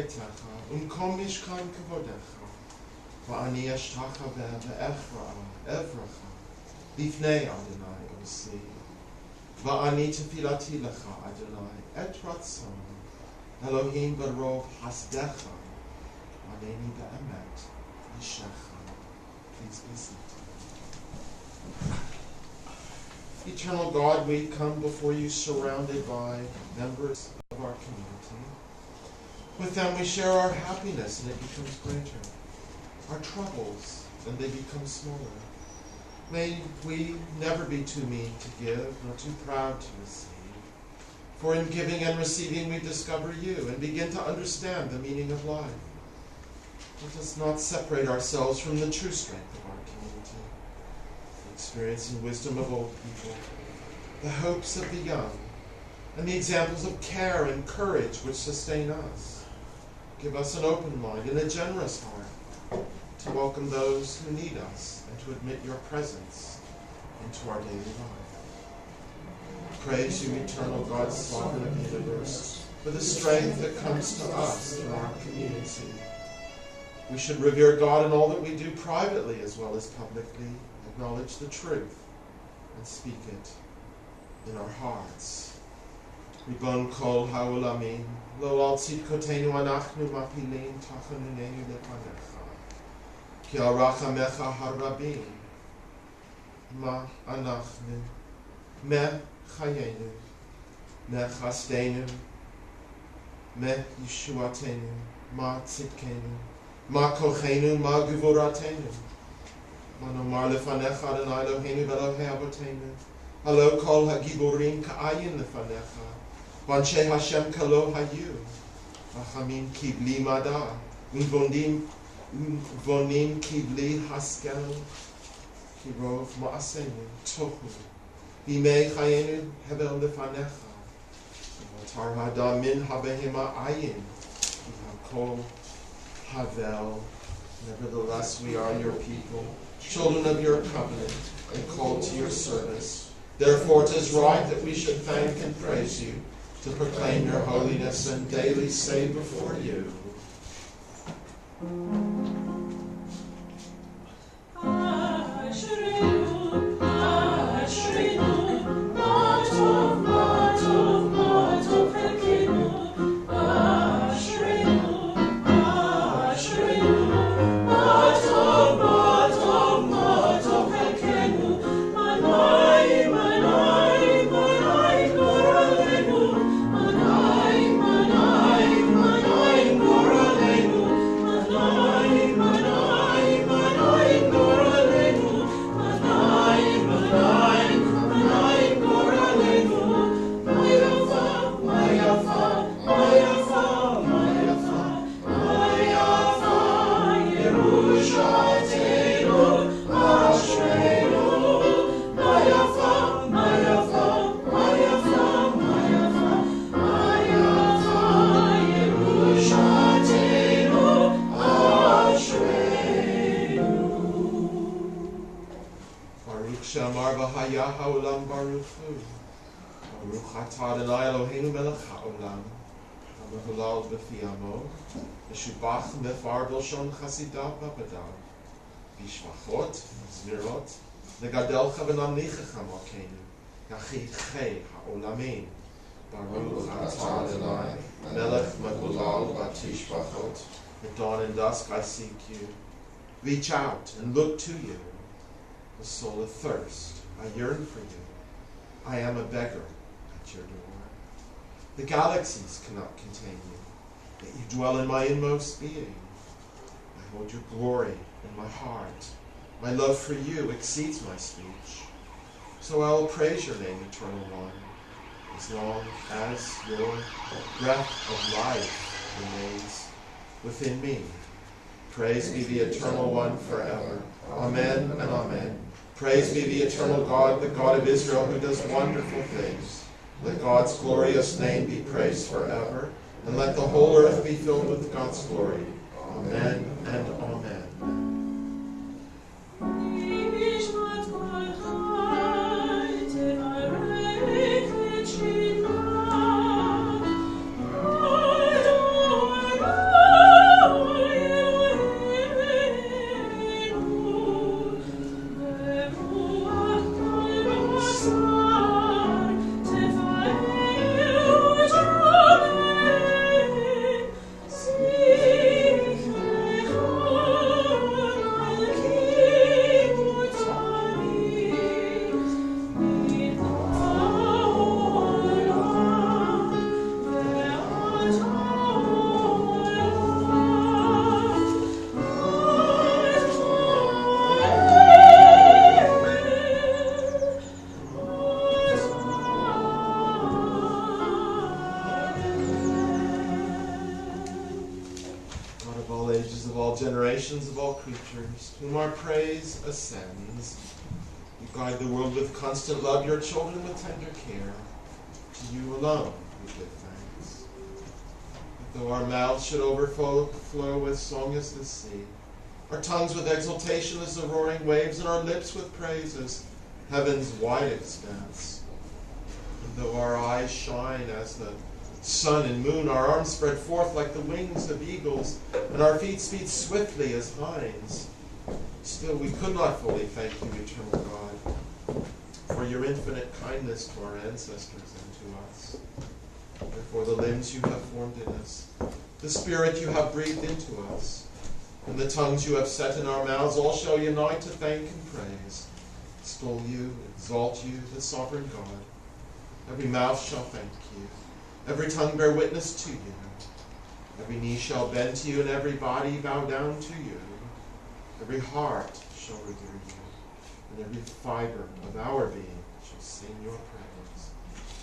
ביתך, ומקום משכן כבודך, ואני אשתחווה ואברכה לפני אדוני עושי. ואני תפילתי לך, אדוני, את רצון, אלוהים ברוב חסדך, ענני באמת אישך. Please be seated. Eternal God, we come before you surrounded by members of our community. With them we share our happiness and it becomes greater, our troubles and they become smaller. May we never be too mean to give, nor too proud to receive. For in giving and receiving we discover you and begin to understand the meaning of life. Let us not separate ourselves from the true strength of our community, the experience and wisdom of old people, the hopes of the young, and the examples of care and courage which sustain us. Give us an open mind and a generous heart to welcome those who need us and to admit your presence into our daily life. Praise you, eternal God, sovereign of the universe, for the strength that comes to us in our community. We should revere God in all that we do privately as well as publicly, acknowledge the truth, and speak it in our hearts. Ribon kol ha'olamim, lo al tzidkotenu anachnu mapilim tachanunenu lepanecha, ki al rachamecha harabim, ma anachnu, me chayenu, me chastenu, me yeshuatenu, ma tzidkenu, ma kochenu, ma guvoratenu, ma nomar lefanecha Adonai Eloheinu v'Elohei avotenu, halo kol hagiborim ka'ayin lefanecha, v'anshe Hashem kalo hayu, v'chamim kibli mada, v'vonim kibli haskel, kirov ma'asenu, tohu, v'imei chayenu hevel lefanecha, v'atar hada min habehema ayin, v'hakol havel. Nevertheless, we are your people, children of your covenant, and called to your service. Therefore, it is right that we should thank and praise you, to proclaim your holiness and daily say before you. Shubach mefar b'lshon chasidav v'abadav, b'shvachot, zmirot, legadelcha v'namnichecha malkeinu, yachidchei ha'olamin, baruch atah Adonai, melech megulal v'tishvachot. At dawn and dusk I seek you. Reach out and look to you. The soul athirst, I yearn for you. I am a beggar at your door. The galaxies cannot contain you. That you dwell in my inmost being. I hold your glory in my heart. My love for you exceeds my speech. So I will praise your name, Eternal One, as long as your breath of life remains within me. Praise be the Eternal One forever. Amen and amen. Praise be the Eternal God, the God of Israel, who does wonderful things. Let God's glorious name be praised forever. And let the whole earth be filled with God's glory. Amen and amen. generations of all creatures, to whom our praise ascends. You guide the world with constant love, your children with tender care. To you alone we give thanks. But though our mouths should overflow with song as the sea, our tongues with exultation as the roaring waves, and our lips with praise as heaven's wide expanse. And though our eyes shine as the sun and moon, our arms spread forth like the wings of eagles, and our feet speed swiftly as hinds, still we could not fully thank you, eternal God, for your infinite kindness to our ancestors and to us, and for the limbs you have formed in us, the spirit you have breathed into us, and the tongues you have set in our mouths. All shall unite to thank and praise, extol you, exalt you, the sovereign God. Every mouth shall thank you, every tongue bear witness to you, every knee shall bend to you, and every body bow down to you. Every heart shall revere you, and every fiber of our being shall sing your praise.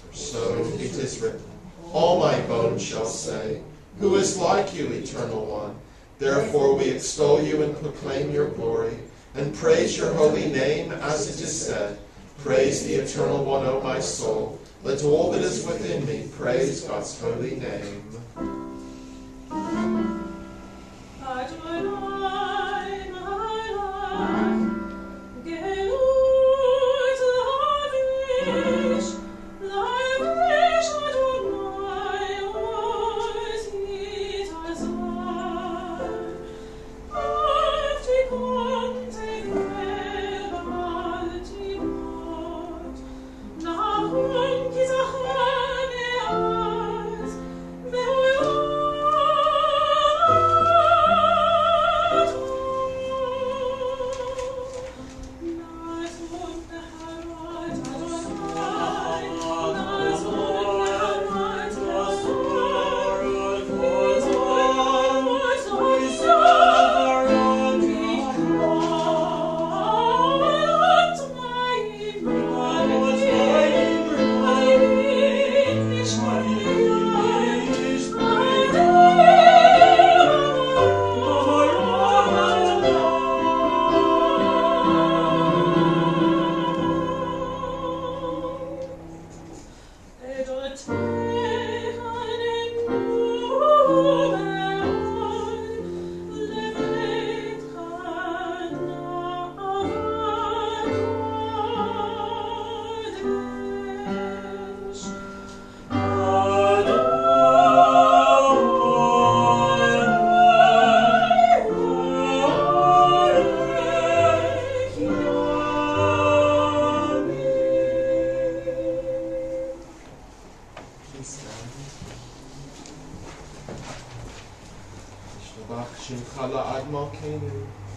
For so it is written, all my bones shall say, who is like you, eternal one? Therefore we extol you and proclaim your glory, and praise your holy name, as it is said, praise the eternal one, O my soul. Let all that is within me praise God's holy name.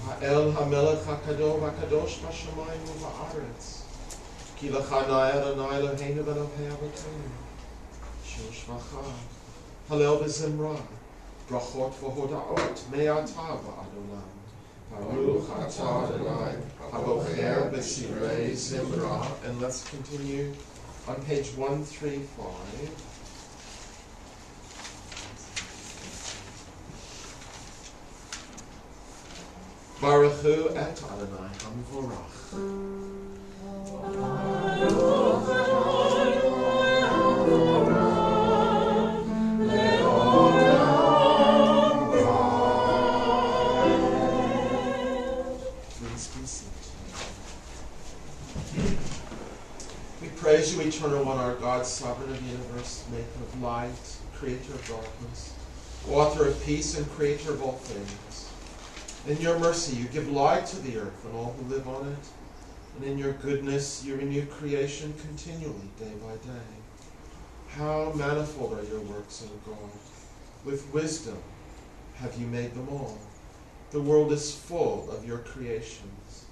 האל המלך הקדוש בשמיים ובארץ, כי לך נאה אדוני אלוהינו ואלוהי אבותינו, אשר שבחה, הלל וזמרה, ברכות והודאות מעתה ועד עולם. ברוך אתה אדוני, הבוחר בשירי זמרה. And let's continue on page 135. Baruchu et Adonai HaMevorach. Please be seated. We praise you, eternal one, our God, sovereign of the universe, maker of light, creator of darkness, author of peace and creator of all things. In your mercy, you give light to the earth and all who live on it. And in your goodness, you renew creation continually, day by day. How manifold are your works, O God. With wisdom have you made them all. The world is full of your creations.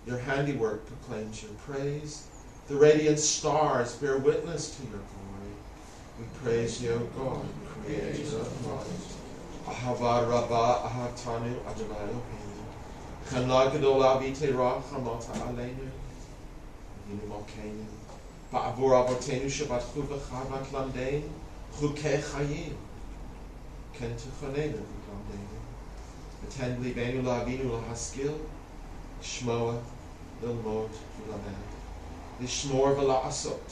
Your handiwork proclaims your praise. The radiant stars bear witness to your glory. We praise you, O God, creator of light. Ahava Rabbah Ahatanu Adonai Eloheinu. Chana Gedola V'Teirah Chamata Aleinu. Avinu Malkeinu. Ba'avur Avotenu Shabbatchu V'cha V'Tlamdein. Chukei Chayim. Ken Tuchanenu V'Tlamdeinu. Attend libenu la'avinu lahaskil, shmoa, lilmod, ulamed, lishmor v'la'asot,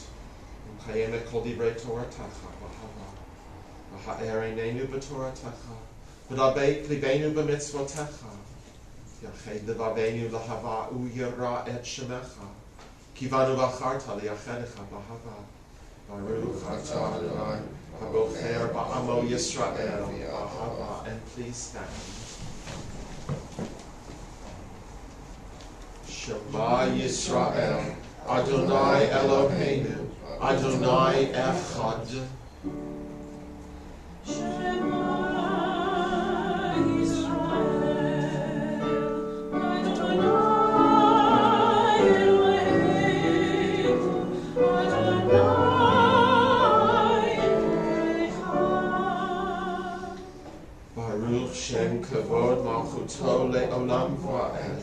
u'kayemet kol divrei Toratacha, v'hava, v'ha'er einenu b'Toratacha, v'dabeit libenu b'mitzvotecha, yached levavenu lahava u'yira et shemecha, kivanu v'acharta liyachedecha b'hava, Baruch atah Adonai, habocher ba'amo Yisrael, b'hava, and please stand. Shema Yisrael, Adonai Eloheinu, Adonai Echad. Baruch Shem Kavod Malchuto Le'olam Va'ed.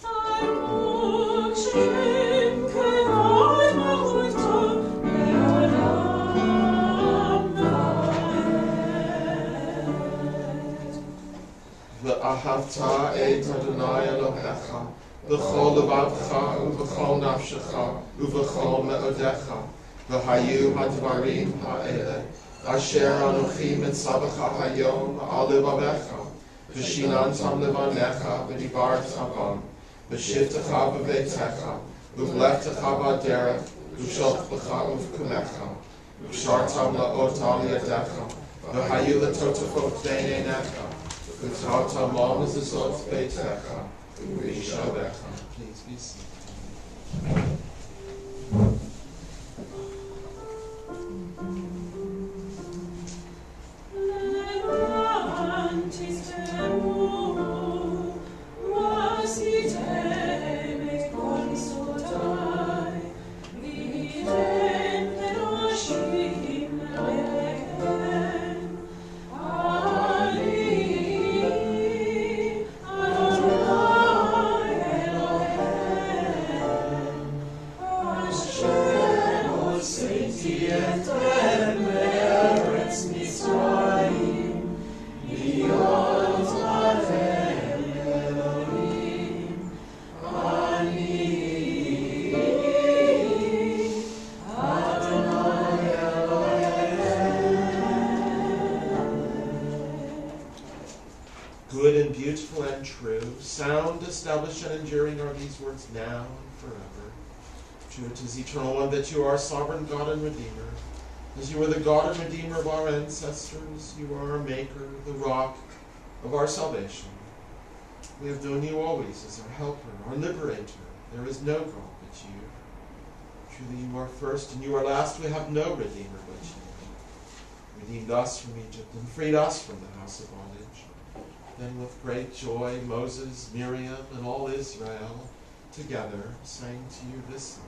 Baruch Shem Kavod Malchuto Le'olam Va'ed. Ve'ahavta et Adonai Elohecha V'chol levavcha u'v'chol nafshecha u'v'chol me'odecha v'hayu hadvarim ha'ele asher anochi mitzavecha hayom al levavecha v'shinantam levanecha v'dibarta bam v'shivtecha b'veitecha u'vlechtecha b'derech u'sholchlecha u'v'kumecha u'shartam la'ot al yadecha v'hayu letotafot b'neinecha v'tatam al mezuzot b'techa. Please be seated. Good and beautiful and true, sound, established, and enduring are these words now and forever. True it is, eternal one, that you are sovereign God and Redeemer. As you are the God and Redeemer of our ancestors, you are our Maker, the rock of our salvation. We have known you always as our helper, our liberator. There is no God but you. Truly you are first and you are last. We have no Redeemer but you. Redeemed us from Egypt and freed us from the house of bondage. Then with great joy, Moses, Miriam, and all Israel together sang to you this song.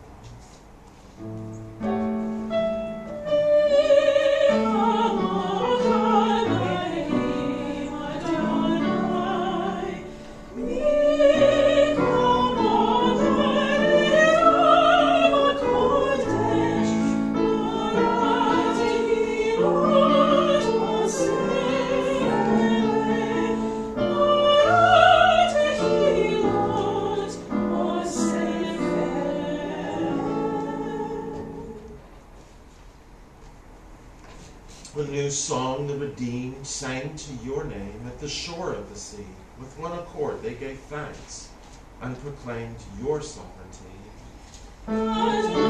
A new song the redeemed sang to your name at the shore of the sea. With one accord they gave thanks and proclaimed your sovereignty. Oh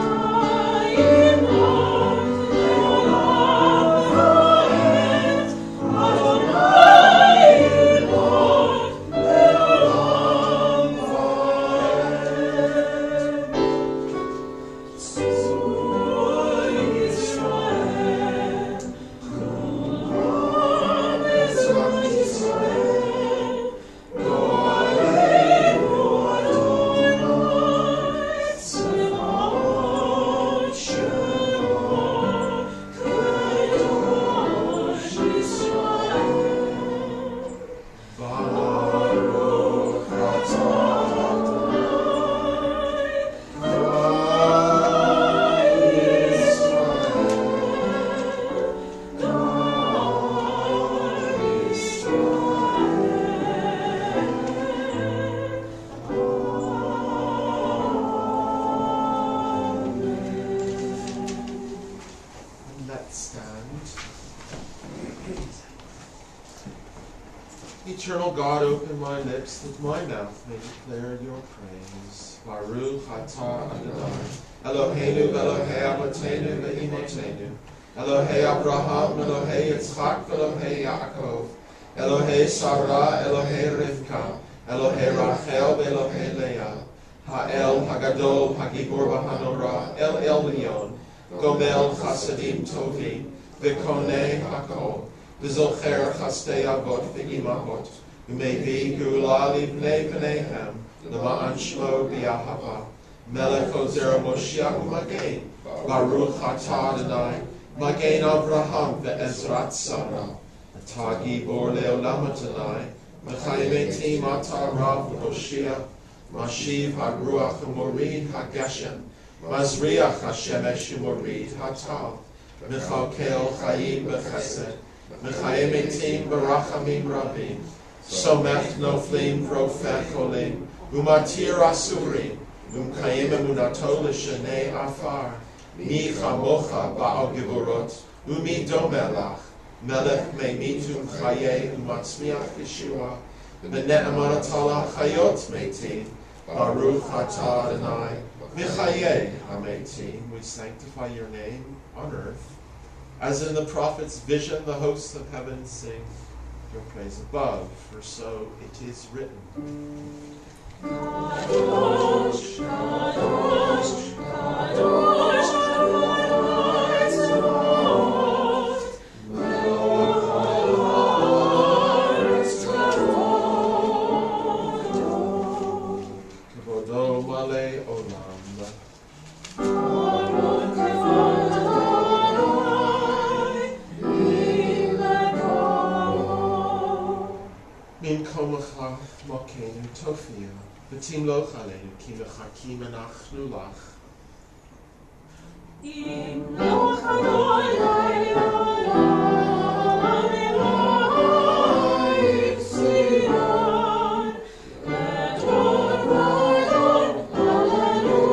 Eternal God, open my lips, that my mouth may declare your praise. Baruch atah Adonai, Eloheinu Elohei Avotenu ve'imotenu, Elohei Abraham, Elohei Yitzchak, Elohei Yaakov, Elohei Sarah, Elohei Rivka, Elohei Rachel, Elohei Leah, Ha'el Hagadol, Hagibor V'Hanorah, El Elyon, Gomel Chasadim Tovim, V'konei Hakol, V'zocher Chastei Avot V'imahot, V'mevi Gula Livnei V'neihem, L'ma'an Shmo B'Yahava, Melech Ozer Moshiach U'Magen, Baruch Atah Adonai, Magen Avraham Ve'ezrat Sarah, Atah Gibor Le'olam Adonai, Mechayim Etim Atah Rav V'Hoshia, Mashiv HaRuach U'Morid HaGeshem, Mazriach HaShemesh U'Morid HaTav, Mechalkel Chayim B'Chesed, Mechayim Etim B'Rachamim Rabim, Somech Noflim Profet Kolim, Umatir Asurim, Umkayim Emunato L'Shenei Afar, Mi Chamocha Ba'al Givorot, Umi Domelach, Melech Meimitum Chaye Umatzmiach Yeshua, V'ne'emanatala Chayot Meitim, Baruch Atah Adonai, Michaye HaMeitim. We sanctify your name on earth. As in the prophet's vision, the hosts of heaven sing your praise above, for so it is written. Kadosh, Kadosh, Kadosh, Kevodo Male Olam. Min komacha mokenu tofia, v'tim loch aleinu, ki mechakim anachnu lach. Im loch Adonai olam Eloi Sion, Edor v'adon, Hallelujah.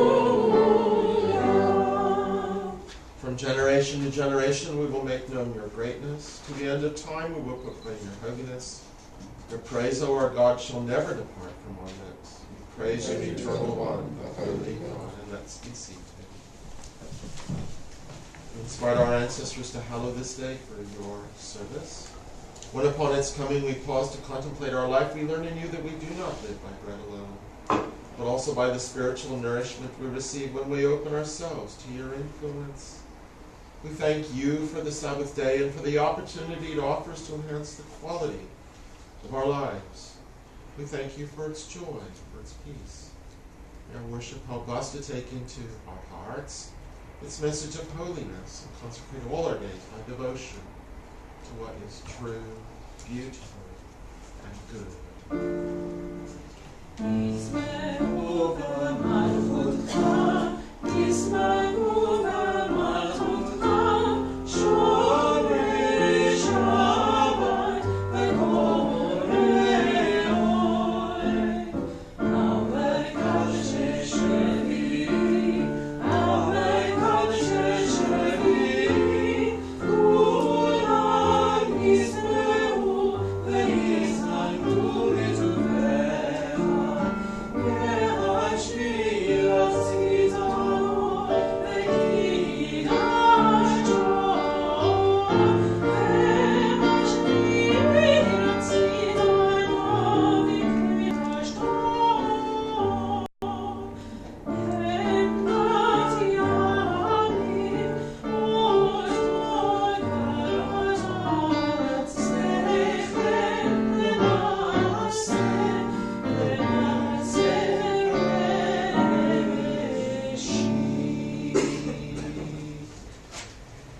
From generation to generation we will make known your greatness. To the end of time we will proclaim your holiness. Your praise, O our God, shall never depart from our lips. We praise you, the eternal one, the holy God, and let's be seated. We inspired our ancestors to hallow this day for your service. When upon its coming we pause to contemplate our life, we learn in you that we do not live by bread alone, but also by the spiritual nourishment we receive when we open ourselves to your influence. We thank you for the Sabbath day and for the opportunity it offers to enhance the quality of our lives. We thank you for its joy, for its peace. May our worship help us to take into our hearts its message of holiness and consecrate all our days by devotion to what is true, beautiful, and good.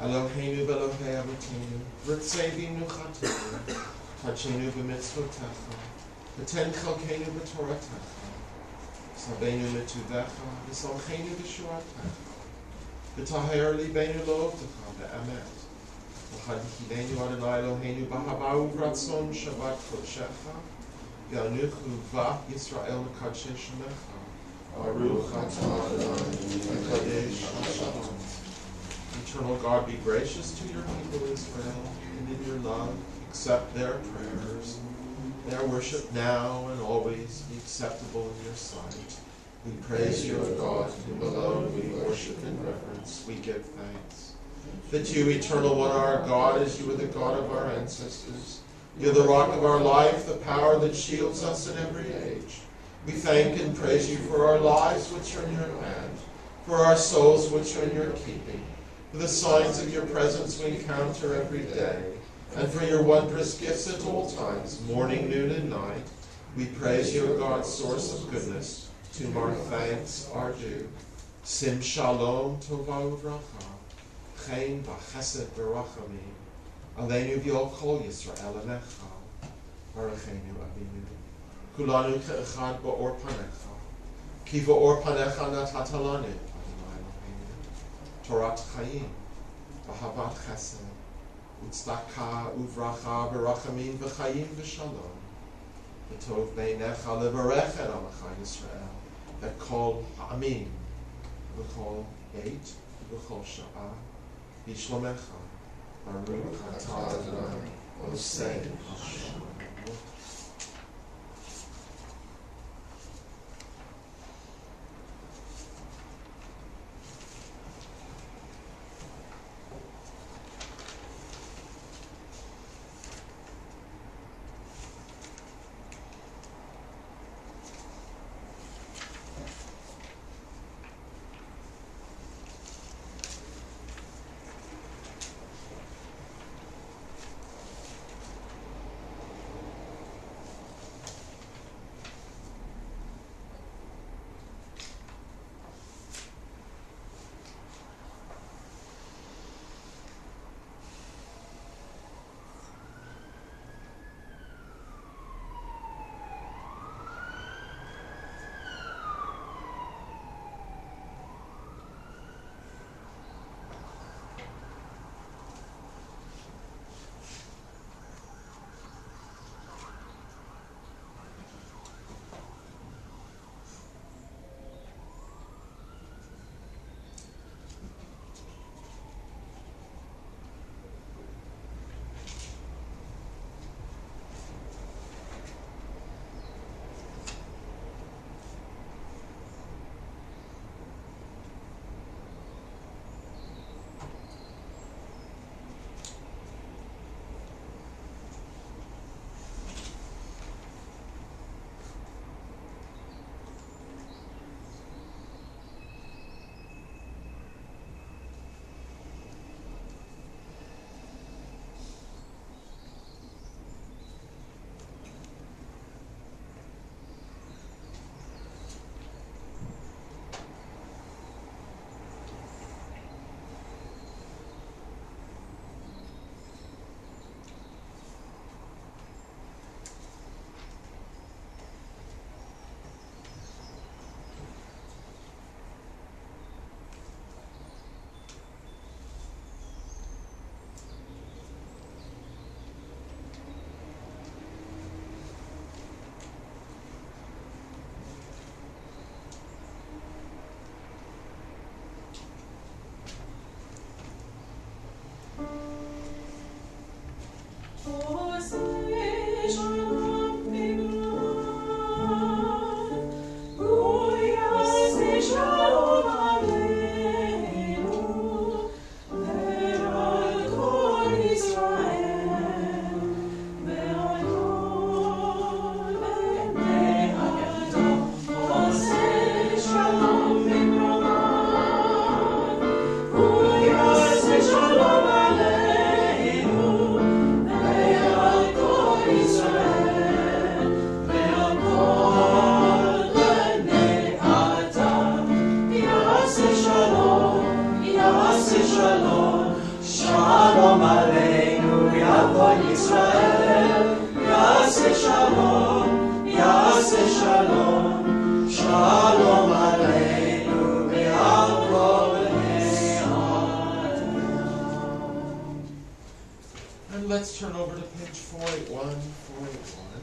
Eloheinu v'Elohei Avotenu, v'tzeivinu chatenu, tachenu b'mitzvotecha, v'ten chalkenu b'toratecha, v'sabeinu mituvecha, v'samchenu b'shuatecha, v'taher libeinu lo'ovtecha be'emet, v'chadchilenu Adonai Eloheinu b'habau v'ratzon shabbat kodshecha, v'yanuchu v'ach Yisrael mekadshe shemecha, Baruch atah Adonai, v'kadesh Hashem. Eternal God, be gracious to your people Israel, and in your love accept their prayers. May our worship now and always be acceptable in your sight. We praise you, O God, whom alone we worship in reverence. We give thanks. That you, eternal one, are our God, as you were the God of our ancestors. You are the rock of our life, the power that shields us in every age. We thank and praise you for our lives which are in your hand, for our souls which are in your keeping, for the signs of your presence we encounter every day, and for your wondrous gifts at all times, morning, noon, and night. We praise you, O God, source of goodness, to whom our thanks are due. Sim shalom tova uvracha, chen v'chesed v'rachamim, aleinu v'ol kol Yisrael anecha, baruchenu avinu, kulanu ke'echad ba'or panecha, ki va'or panecha natata lanu, Adonai Eloheinu, Torat chayim, v'havat chesed, u'tzedakah uvracha v'rachamim v'chayim v'shalom, v'tov beinecha levarech et amecha Yisrael, v'kol ha'amim, v'kol beit, v'kol sha'ah, v'shlomecha, baruch atah Adonai, osei ha'shalom. Let's turn over to page 481, 481.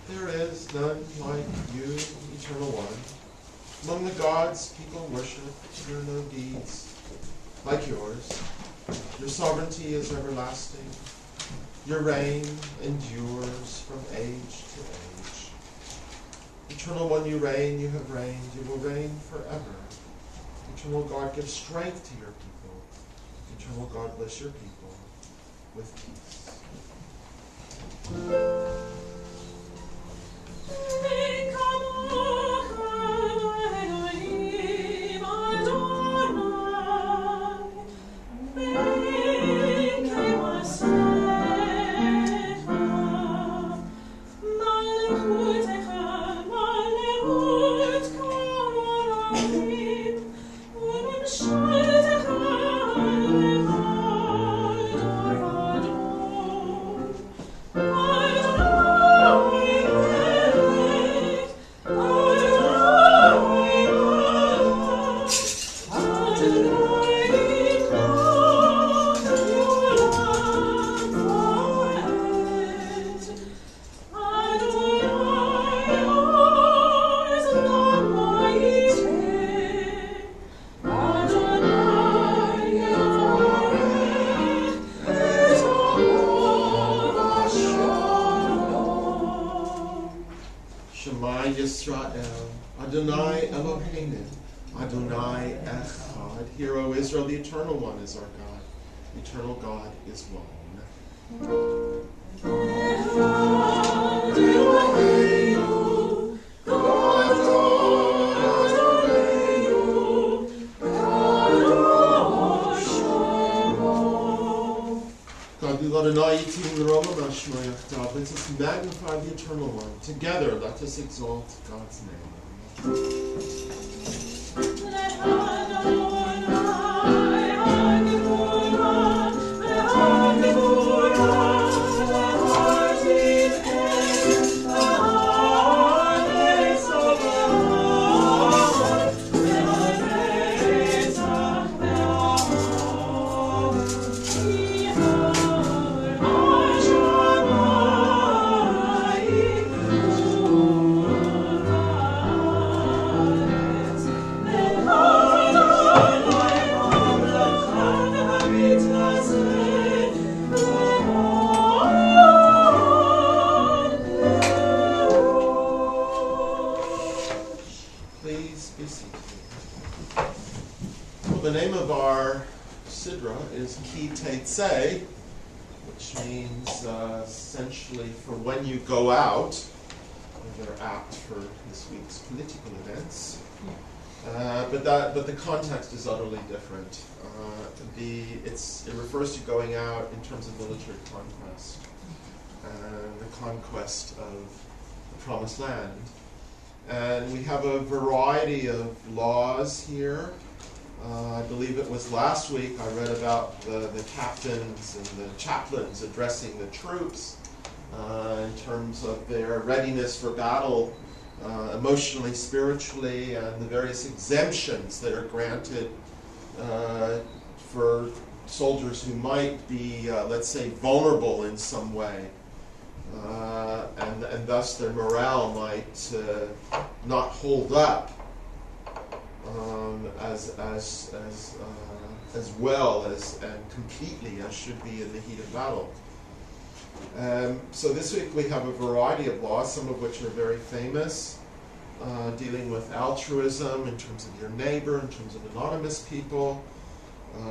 There is none like you, eternal one. Among the gods people worship, there are no deeds like yours. Your sovereignty is everlasting. Your reign endures from age to age. Eternal One, you reign, you have reigned, you will reign forever. Eternal God, give strength to your people. Eternal God, bless your people with peace. Adonai Eloheinu, Adonai Echad. Hear, O Israel, the Eternal One is our God. The Eternal God is one. Let us magnify the Eternal One. Together, let us exalt God's name. Which means essentially for when you go out. They're apt for this week's political events, but the context is utterly different. It refers to going out in terms of military conquest, the conquest of the Promised Land, and we have a variety of laws here. I believe it was last week I read about the captains and the chaplains addressing the troops in terms of their readiness for battle, emotionally, spiritually, and the various exemptions that are granted for soldiers who might be, let's say, vulnerable in some way. And thus their morale might not hold up as well as and completely as should be in the heat of battle. So this week we have a variety of laws, some of which are very famous, dealing with altruism in terms of your neighbor, in terms of anonymous people,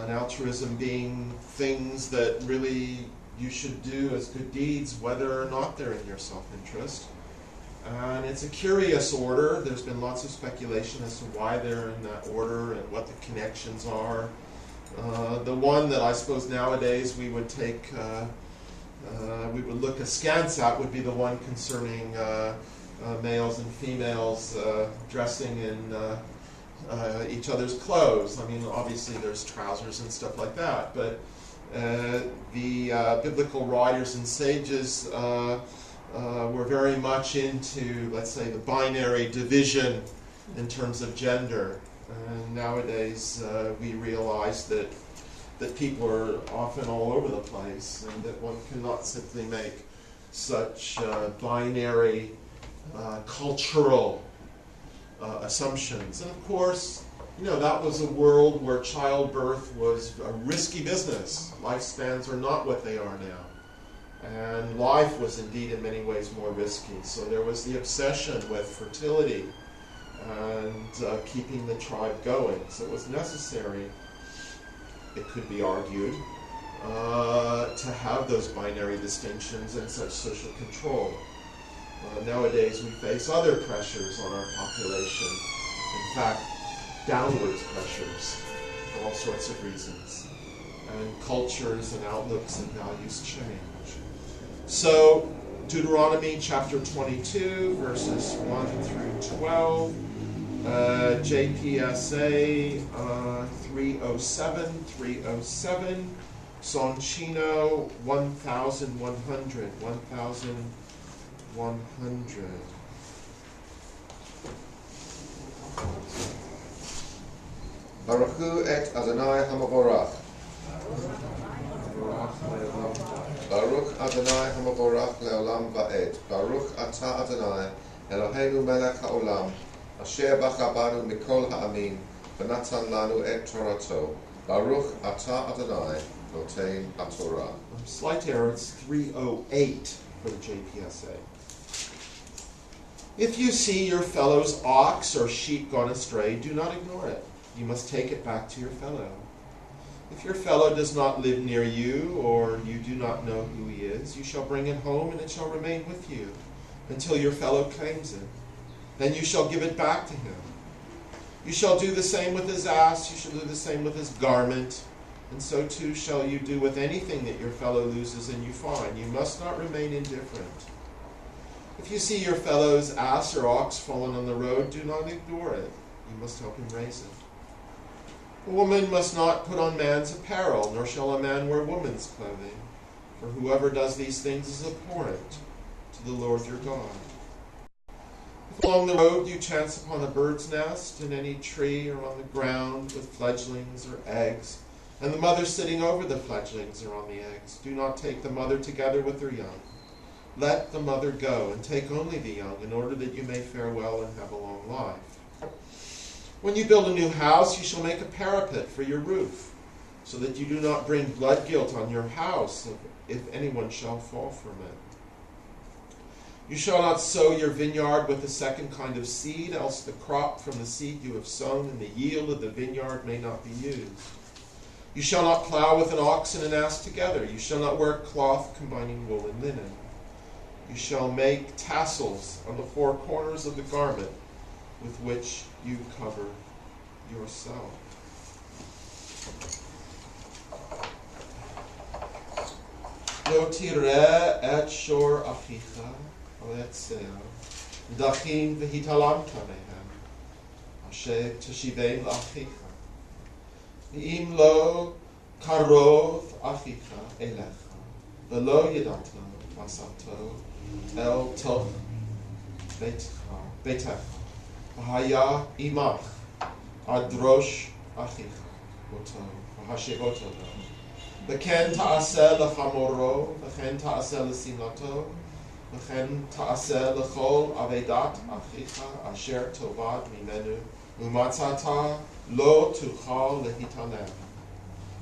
and altruism being things that really you should do as good deeds whether or not they're in your self-interest. And it's a curious order. There's been lots of speculation as to why they're in that order and what the connections are. The one that I suppose nowadays we would take, we would look askance at would be the one concerning males and females dressing in each other's clothes. I mean, obviously there's trousers and stuff like that, but the biblical writers and sages were very much into, let's say, the binary division in terms of gender. And nowadays we realize that people are often all over the place, and that one cannot simply make such binary cultural assumptions. And of course, you know, that was a world where childbirth was a risky business. Lifespans are not what they are now. And life was indeed in many ways more risky. So there was the obsession with fertility and keeping the tribe going. So it was necessary, it could be argued, to have those binary distinctions and such social control. Nowadays we face other pressures on our population. In fact, downwards pressures for all sorts of reasons. And cultures and outlooks and values change. So, Deuteronomy chapter 22, verses 1 through 12, JPSA 307, Soncino 1100. Baruchu et Adonai Hamavorach. Baruch Adonai Hamavorach leolam va'ed. Baruch Ata Adonai Eloheinu melech haolam asher bacha banu mikol ha'amin v'natan lanu et Torato. Baruch Ata Adonai notein haTorah. Slight error, it's 308 for the JPSA. If you see your fellow's ox or sheep gone astray, do not ignore it. You must take it back to your fellow. If your fellow does not live near you, or you do not know who he is, you shall bring it home, and it shall remain with you until your fellow claims it. Then you shall give it back to him. You shall do the same with his ass, you shall do the same with his garment, and so too shall you do with anything that your fellow loses and you find. You must not remain indifferent. If you see your fellow's ass or ox fallen on the road, do not ignore it. You must help him raise it. A woman must not put on man's apparel, nor shall a man wear woman's clothing. For whoever does these things is abhorrent to the Lord your God. If along the road you chance upon a bird's nest, in any tree or on the ground with fledglings or eggs, and the mother sitting over the fledglings or on the eggs, do not take the mother together with her young. Let the mother go, and take only the young, in order that you may fare well and have a long life. When you build a new house, you shall make a parapet for your roof, so that you do not bring blood guilt on your house, if anyone shall fall from it. You shall not sow your vineyard with the second kind of seed, else the crop from the seed you have sown and the yield of the vineyard may not be used. You shall not plow with an ox and an ass together. You shall not wear cloth combining wool and linen. You shall make tassels on the four corners of the garment with which you cover yourself. Lo tireh et shor achicha v'etzeo dachim v'hitalamta mehem asher teshiveim la'achicha v'im lo karov achicha elecha v'lo yedatlo masato el toch betecha v'haya imach adrosh achicha oto v'hashevoto lo v'ken ta'aseh l'chamoro v'ken ta'aseh l'simlato v'chen ta'aseh l'chol avedat achicha asher tovad mimenu umatzata lo tuchal lehitalem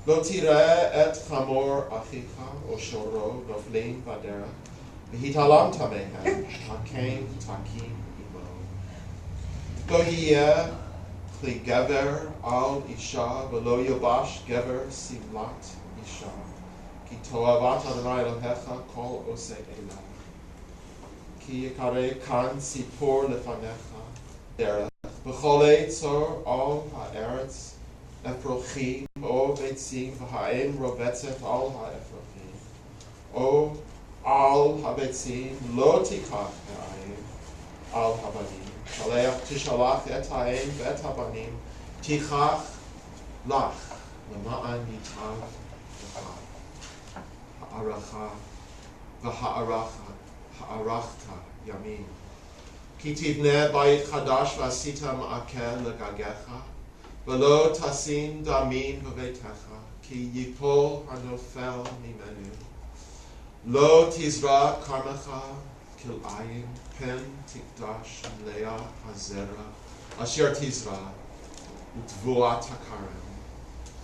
lo tireh et chamor achicha o shoro noflim v'derech v'hitalamta mehem hakein takim imo lo yiyeh kli gever al isha v'lo yobash gever simlat isha ki toavat Adonai Elohecha kol oseh eleh ki yikareh kan sipor lefanecha derech v'chol eitzor al ha'eretz efrochim o beitzim v'ha'en rovetzet al ha'efrochim o al ha'beitzim lo tikach ha'ayin al ha'banim shaleach tishalach et ha'en v'et ha'banim tichach lach l'ma'an yitav ha'aracha v'ha'aracha ha'arachta yamin ki tivneh bayit chadash v'asita ma'akel legagecha v'lo tasim damin b'beitecha ki yipol hanofel mimenu lo tizra karmecha kil'ayin pen tikdash leah hazera asher tizra u'tvuat hakarem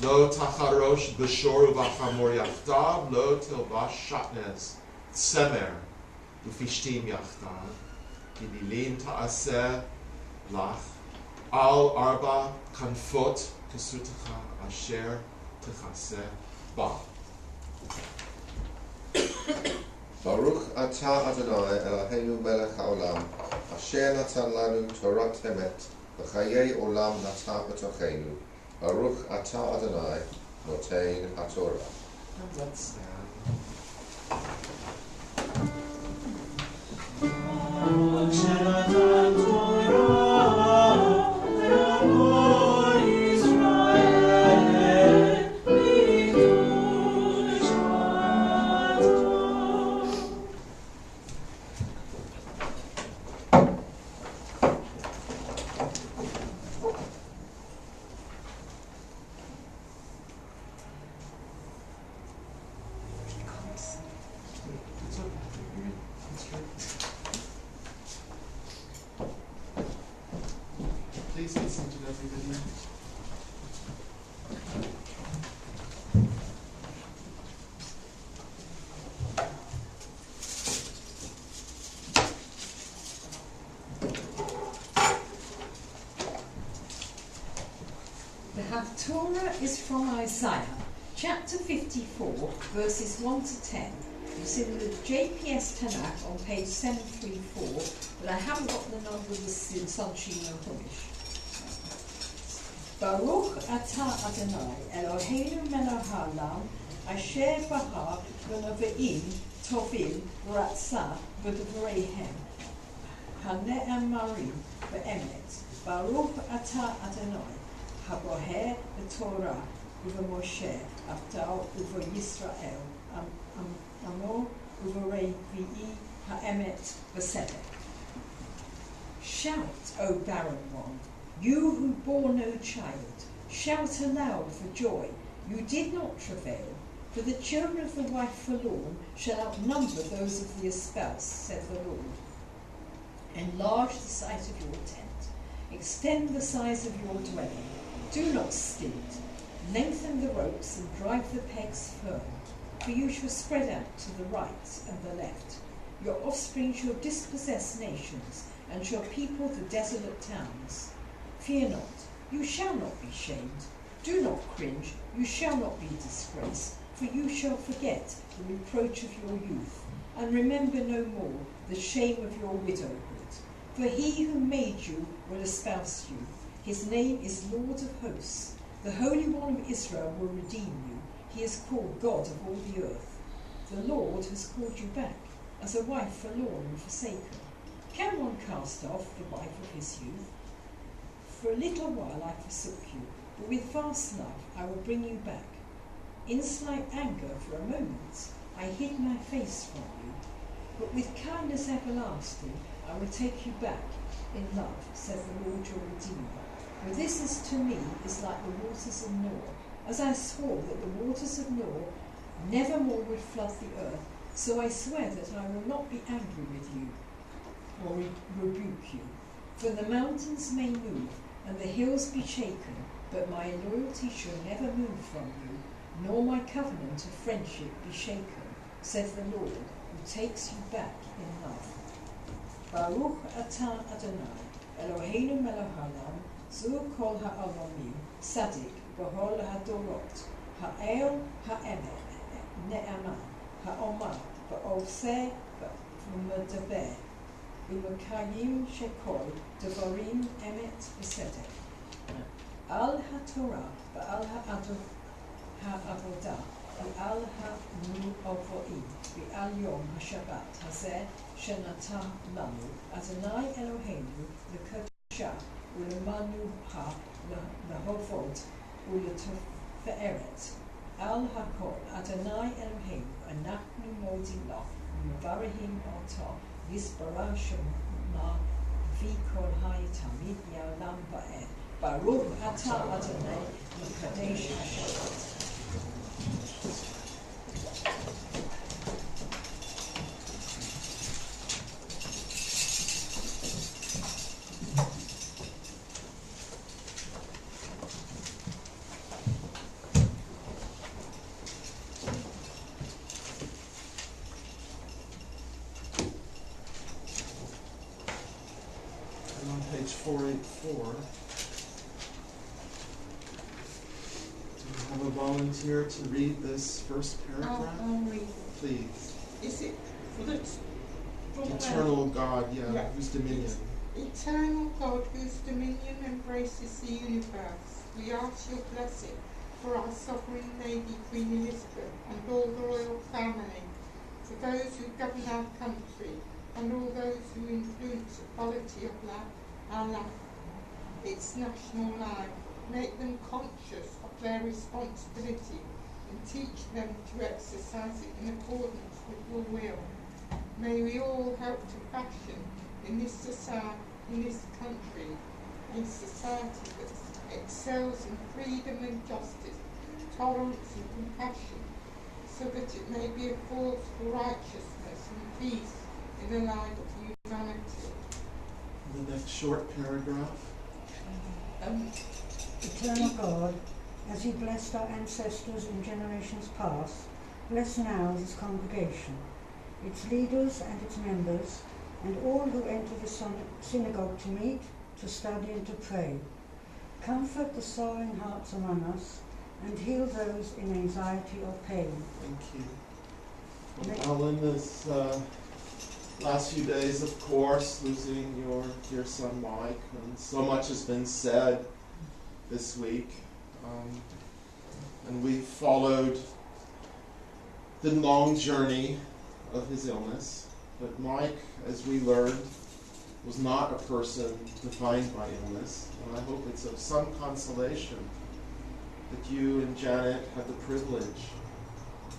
lo tacharosh b'shor u'v'chamor yachdav lo tilvash shatnez צמר ופשתים יחדיו, גדילין תעשה לך על 4 כנפות כסותך אשר תכסה בה. ברוך אתה אדוני אלוהינו מלך העולם, אשר נתן לנו תורת אמת, וחיי עולם נטע בתוכנו. ברוך אתה אדוני נותן התורה. And let's stand. Please listen to everybody. The Haftorah is from Isaiah, chapter 54, verses 1 to 10. It's in the JPS Tanakh on page 734, but I haven't got the number of the Sunshine and Humish. Baruch atah Adonai Eloheinu melech haolam asher bahar v'nevi'im tovim v'ratzah v'dvreihem hane'emarim v'emet. Baruch atah Adonai haboher v'torah v'moshe avdal v'yisrael amor v'revi'i ha'emet v'sedek. Shout, O barren one, you who bore no child, shout aloud for joy. You did not travail, for the children of the wife forlorn shall outnumber those of the espoused, said the Lord. Enlarge the site of your tent, extend the size of your dwelling. Do not stint. Lengthen the ropes and drive the pegs firm, for you shall spread out to the right and the left. Your offspring shall dispossess nations, and shall people the desolate towns. Fear not, you shall not be shamed. Do not cringe, you shall not be disgraced, for you shall forget the reproach of your youth, and remember no more the shame of your widowhood. For he who made you will espouse you. His name is Lord of hosts. The Holy One of Israel will redeem you. He is called God of all the earth. The Lord has called you back, as a wife forlorn and forsaken. Can one cast off the wife of his youth? For a little while I forsook you, but with vast love I will bring you back. In slight anger for a moment I hid my face from you, but with kindness everlasting I will take you back in love, says the Lord your Redeemer. For this is to me is like the waters of Noah, as I swore that the waters of Noah never more would flood the earth, so I swear that I will not be angry with you or rebuke you. For the mountains may move and the hills be shaken, but my loyalty shall never move from you, nor my covenant of friendship be shaken, says the Lord, who takes you back in love. Baruch atah Adonai, Eloheinu melech haolam, zu kol ha'olamim, Sadik, b'hol ha'dorot, ha'el ha'emet, ne'eman, ha'omar, ba'oseh, v'medaber, v'mekayim shekol, devarim emet v'sedek. Al ha'torah, ba'al ha'avodah, v'al ha'nu'avo'im, v'al yom ha'shabbat, hazeh, shenatah lanu, Adonai Eloheinu, l'kadshah, u'lemanu ha'lehovod, u'letofe'eret. Al hakol, Adonai Eloheinu, anachnu modim lach, u'mevarehim otah, yisbarah shema, v'kol ha'tamid ya'olam va'ed. Baruch atah Adonai, l'kadesh ha'shabbat. have a volunteer to read this first paragraph? I'll read it. Please. Is it for the Eternal God, Yeah. whose dominion. Eternal God, whose dominion embraces the universe, we ask your blessing for our sovereign lady Queen Elizabeth and all the royal family, for those who govern our country and all those who influence the quality of our life, its national life. Make them conscious of their responsibility and teach them to exercise it in accordance with your will. May we all help to fashion in this society, in this country, a society that excels in freedom and justice, tolerance and compassion, so that it may be a force for righteousness and peace in the life of humanity. The next short paragraph. Eternal God, as you blessed our ancestors in generations past, bless now this congregation, its leaders and its members, and all who enter the synagogue to meet, to study and to pray. Comfort the sorrowing hearts among us, and heal those in anxiety or pain. Thank you. Well, Ellen, this last few days, of course, losing your dear son Mike, and so much has been said this week. And we've followed the long journey of his illness. But Mike, as we learned, was not a person defined by illness. And I hope it's of some consolation that you and Janet had the privilege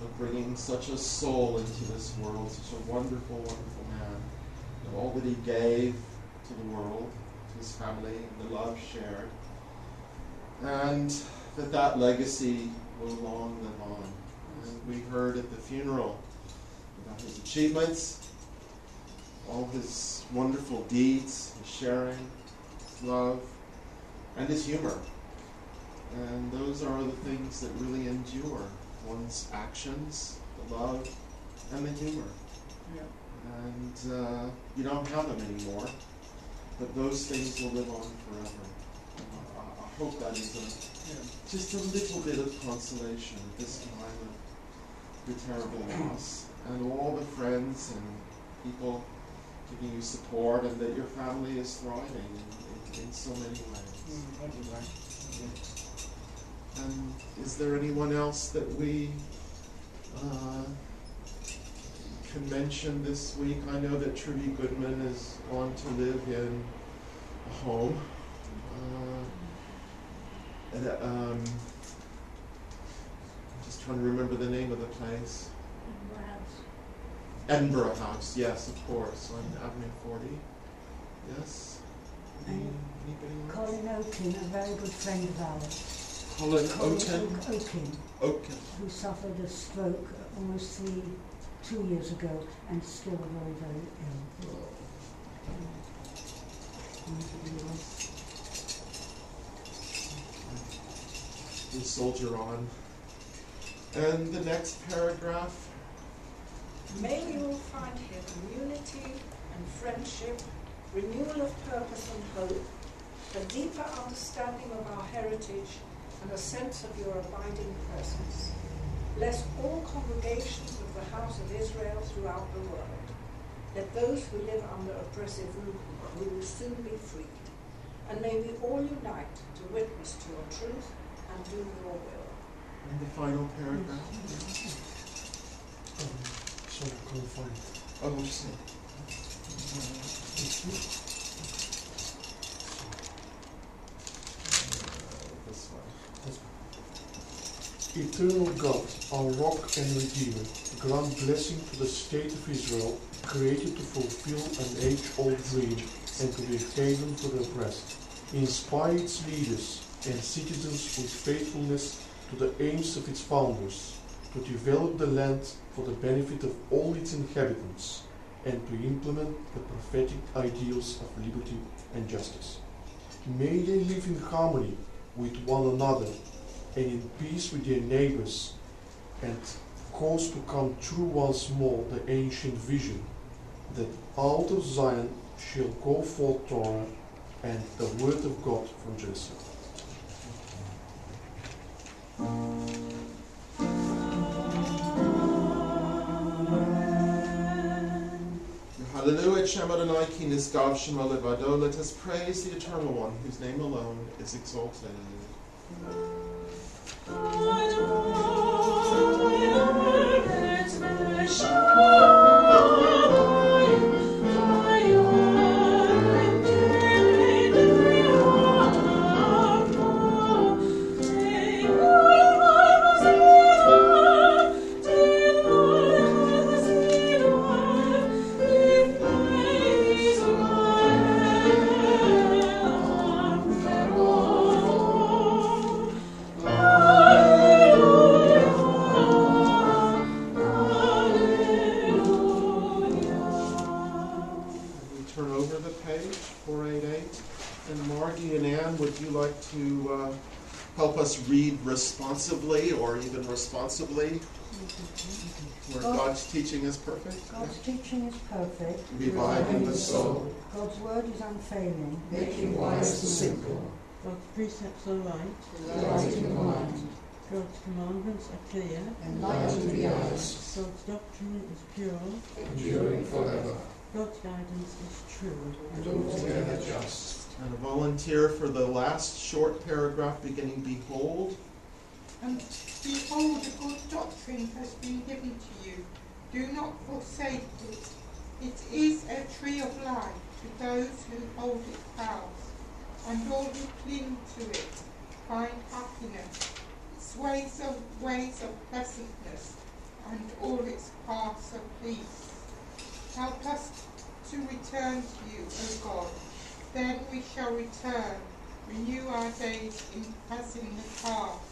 of bringing such a soul into this world, such a wonderful, wonderful man, and all that he gave to the world, to his family, and the love shared. And that legacy will long live on. And we heard at the funeral about his achievements, all his wonderful deeds, his sharing, his love, and his humor. And those are the things that really endure. One's actions, the love, and the humor. Yeah. And you don't have them anymore, but those things will live on forever. I hope that is just a little bit of consolation at this time of your terrible loss, and all the friends and people giving you support, and that your family is thriving in so many ways. And is there anyone else that we can mention this week? I know that Trudy Goodman is gone to live in a home. I'm just trying to remember the name of the place. Edinburgh House, yes, of course, on Avenue 40. Yes? Anybody else? Colin Oaken, a very good friend of ours. Colin Oaken? Oaken, who suffered a stroke almost 2 years ago and is still very, very ill. Anybody else? We'll soldier on. And the next paragraph. May we all find here community and friendship, renewal of purpose and hope, a deeper understanding of our heritage, and a sense of your abiding presence. Bless all congregations of the house of Israel throughout the world. Let those who live under oppressive rule soon be freed. And may we all unite to witness to your truth and do your will. And the final paragraph. Sorry, I couldn't find it. Oh, what'd you say? This one. Eternal God, our rock and redeemer, grant blessing to the state of Israel, created to fulfill an age-old dream and to be a haven for the oppressed. Inspire its leaders and citizens with faithfulness to the aims of its founders, to develop the land for the benefit of all its inhabitants, and to implement the prophetic ideals of liberty and justice. May they live in harmony with one another and in peace with their neighbors, and cause to come true once more the ancient vision that out of Zion shall go forth Torah and the word of God from Jerusalem. et Shem Adonai ki nisgav shemo levado. Let us praise the Eternal One, whose name alone is exalted. Turn over the page, 488. And Margie and Ann, would you like to help us read responsively or even responsibly? Where God's teaching is perfect? God's teaching is perfect, Reviving the soul. God's word is unfailing, Making wise the simple. God's precepts are light, Lighting the mind. God's commandments are clear, Enlightening the eyes. God's doctrine is pure, Enduring forever. God's guidance is true, And altogether just. And a volunteer for the last short paragraph beginning, behold. And behold, a good doctrine has been given to you. Do not forsake it. It is a tree of life to those who hold it fast, and all who cling to it find happiness. Its ways of pleasantness, and all its paths of peace. Help us to return to you, O God. Then we shall return, renew our days as in the past.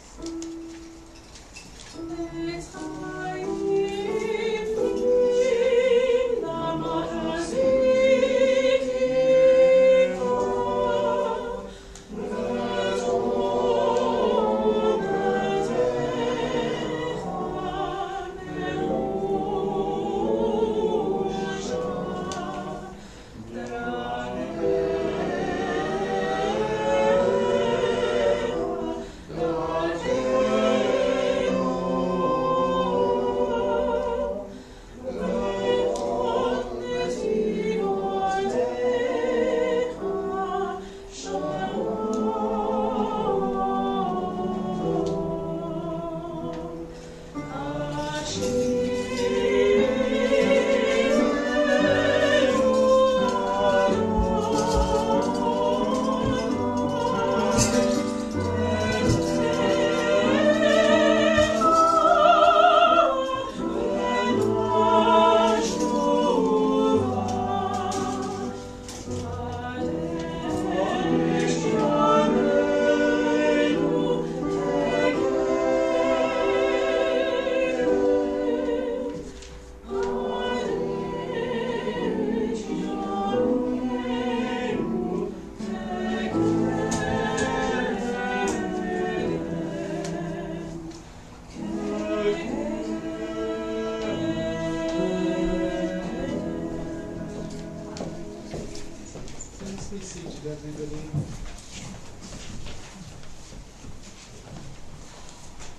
Be seated, everybody.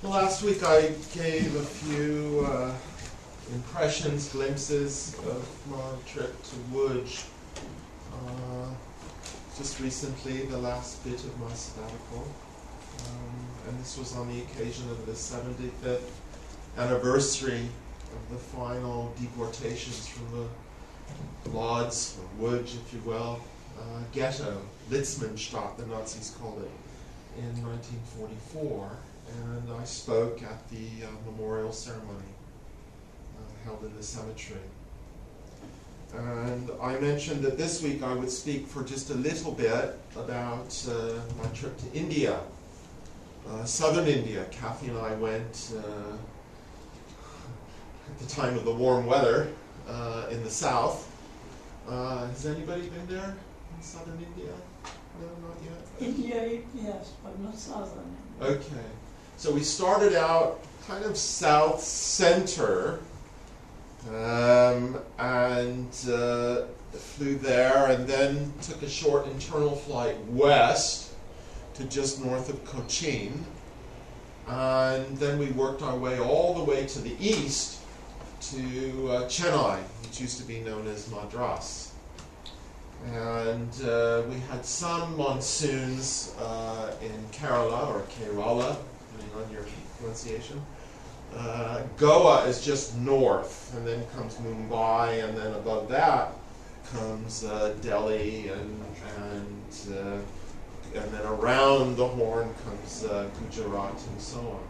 Well, last week I gave a few impressions, glimpses of my trip to Łódź. Just recently, the last bit of my sabbatical. And this was on the occasion of the 75th anniversary of the final deportations from the Lodz, or Łódź, if you will. Ghetto, Litzmannstadt, the Nazis called it, in 1944, and I spoke at the memorial ceremony held in the cemetery. And I mentioned that this week I would speak for just a little bit about my trip to India, southern India. Kathy and I went at the time of the warm weather in the south. Has anybody been there? Southern India? No, not yet? India, yes, but not southern. Okay. So we started out kind of south center and flew there, and then took a short internal flight west to just north of Cochin. And then we worked our way all the way to the east to Chennai, which used to be known as Madras. And we had some monsoons in Kerala, or Kerala, depending on your pronunciation. Goa is just north, and then comes Mumbai, and then above that comes Delhi, and then around the Horn comes Gujarat, and so on.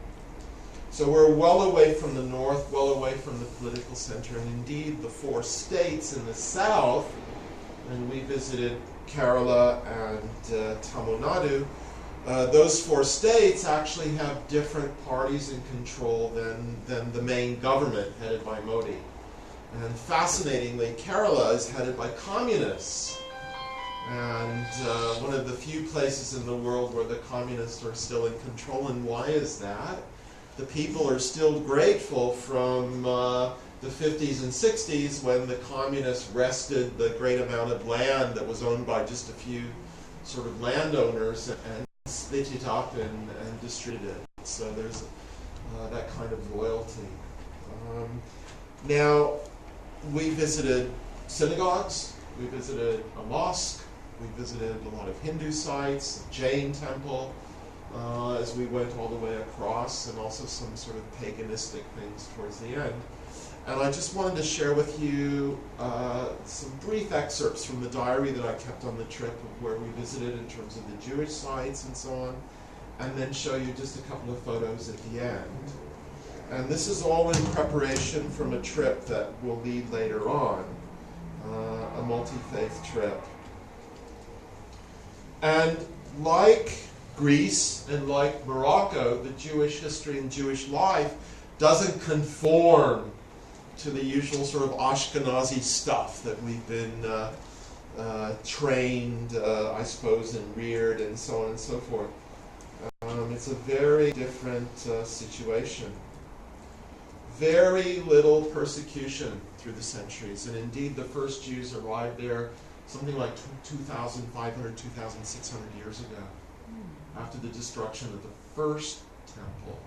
So we're well away from the north, well away from the political center, and indeed the 4 states in the south, and we visited Kerala and Tamil Nadu. Those 4 states actually have different parties in control than the main government headed by Modi. And fascinatingly, Kerala is headed by communists. And one of the few places in the world where the communists are still in control. And why is that? The people are still grateful from the 50s and 60s when the communists wrested the great amount of land that was owned by just a few sort of landowners and split it up and distributed it. So there's that kind of loyalty. Now, we visited synagogues, we visited a mosque, we visited a lot of Hindu sites, a Jain temple, as we went all the way across, and also some sort of paganistic things towards the end. And I just wanted to share with you some brief excerpts from the diary that I kept on the trip of where we visited in terms of the Jewish sites and so on, and then show you just a couple of photos at the end. And this is all in preparation from a trip that will lead later on, a multi-faith trip. And like Greece and like Morocco, the Jewish history and Jewish life doesn't conform to the usual sort of Ashkenazi stuff that we've been trained, I suppose, and reared and so on and so forth. It's a very different situation. Very little persecution through the centuries, and indeed the first Jews arrived there something like 2,500, 2,600 years ago, after the destruction of the first temple.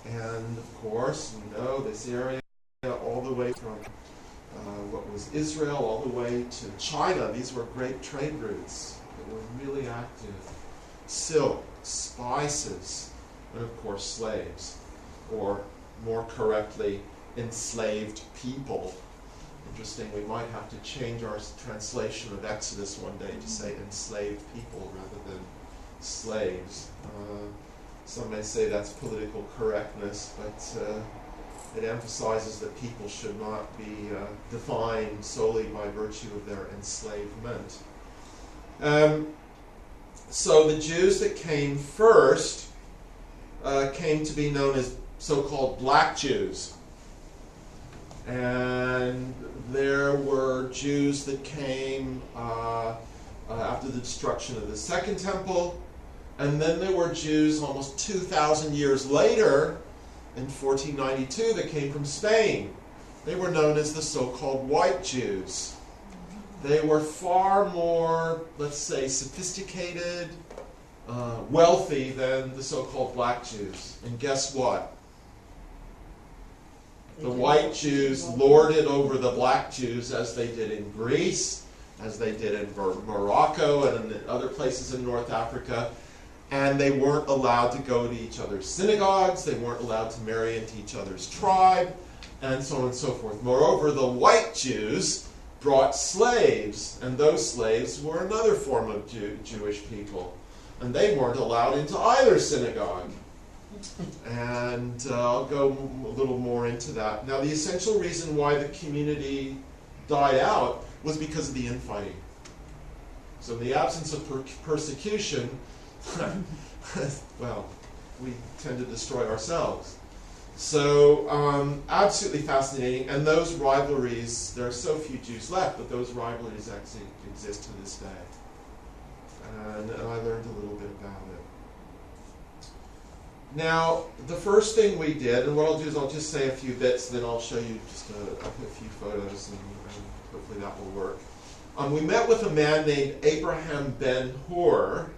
And of course, we know this area all the way from what was Israel all the way to China. These were great trade routes that were really active. Silk, spices, and of course slaves, or more correctly, enslaved people. Interesting, we might have to change our translation of Exodus one day to say enslaved people rather than slaves. Some may say that's political correctness, but it emphasizes that people should not be defined solely by virtue of their enslavement. So the Jews that came first came to be known as so-called black Jews. And there were Jews that came after the destruction of the Second Temple, and then there were Jews almost 2,000 years later, in 1492, that came from Spain. They were known as the so-called white Jews. They were far more, let's say, sophisticated, wealthy than the so-called black Jews. And guess what? The white Jews lorded over the black Jews as they did in Greece, as they did in Morocco and in other places in North Africa. And they weren't allowed to go to each other's synagogues, they weren't allowed to marry into each other's tribe, and so on and so forth. Moreover, the white Jews brought slaves, and those slaves were another form of Jewish people. And they weren't allowed into either synagogue. And I'll go a little more into that. Now, the essential reason why the community died out was because of the infighting. So in the absence of persecution, well, we tend to destroy ourselves. So absolutely fascinating. And those rivalries, there are so few Jews left, but those rivalries actually exist to this day. And I learned a little bit about it. Now, the first thing we did, and what I'll do is I'll just say a few bits, then I'll show you just a few photos, and hopefully that will work. We met with a man named Abraham Ben-Hur,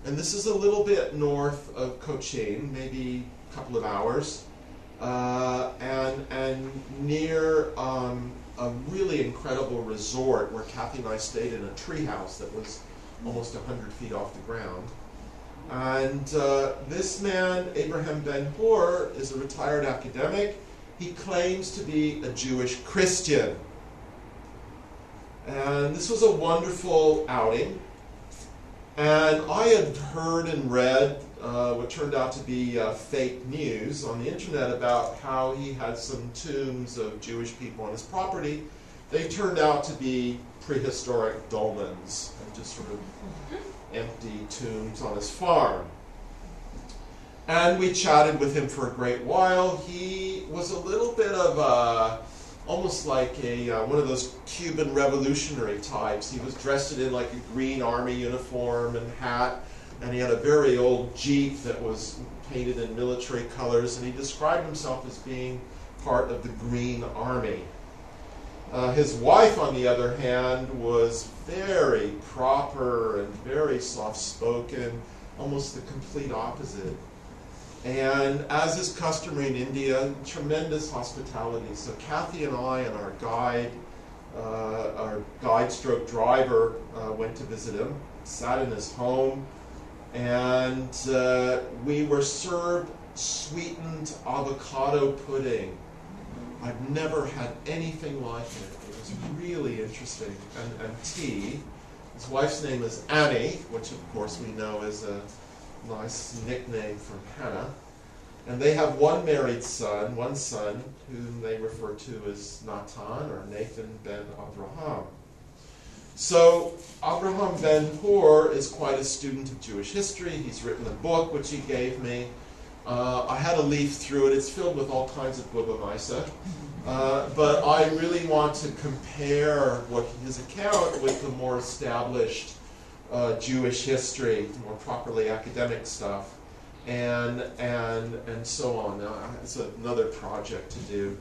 and this is a little bit north of Cochin, maybe a couple of hours, and near a really incredible resort where Kathy and I stayed in a treehouse that was almost 100 feet off the ground. And this man, Abraham Ben-Hur, is a retired academic. He claims to be a Jewish Christian. And this was a wonderful outing. And I had heard and read what turned out to be fake news on the internet about how he had some tombs of Jewish people on his property. They turned out to be prehistoric dolmens and just sort of empty tombs on his farm. And we chatted with him for a great while. He was a little bit of almost like one of those Cuban revolutionary types. He was dressed in like a green army uniform and hat, and he had a very old Jeep that was painted in military colors, and he described himself as being part of the Green Army. His wife, on the other hand, was very proper and very soft-spoken, almost the complete opposite. And as is customary in India, tremendous hospitality. So Kathy and I and our guide stroke driver went to visit him, sat in his home, and we were served sweetened avocado pudding. I've never had anything like it. It was really interesting. And tea. His wife's name is Annie, which of course we know is a nice nickname from Hannah. And they have one son, whom they refer to as Natan, or Nathan ben Abraham. So Abraham Ben-Hur is quite a student of Jewish history. He's written a book which he gave me. I had to leaf through it. It's filled with all kinds of bubamaisa. But I really want to compare his account with the more established Jewish history, more properly academic stuff, and so on. It's another project to do.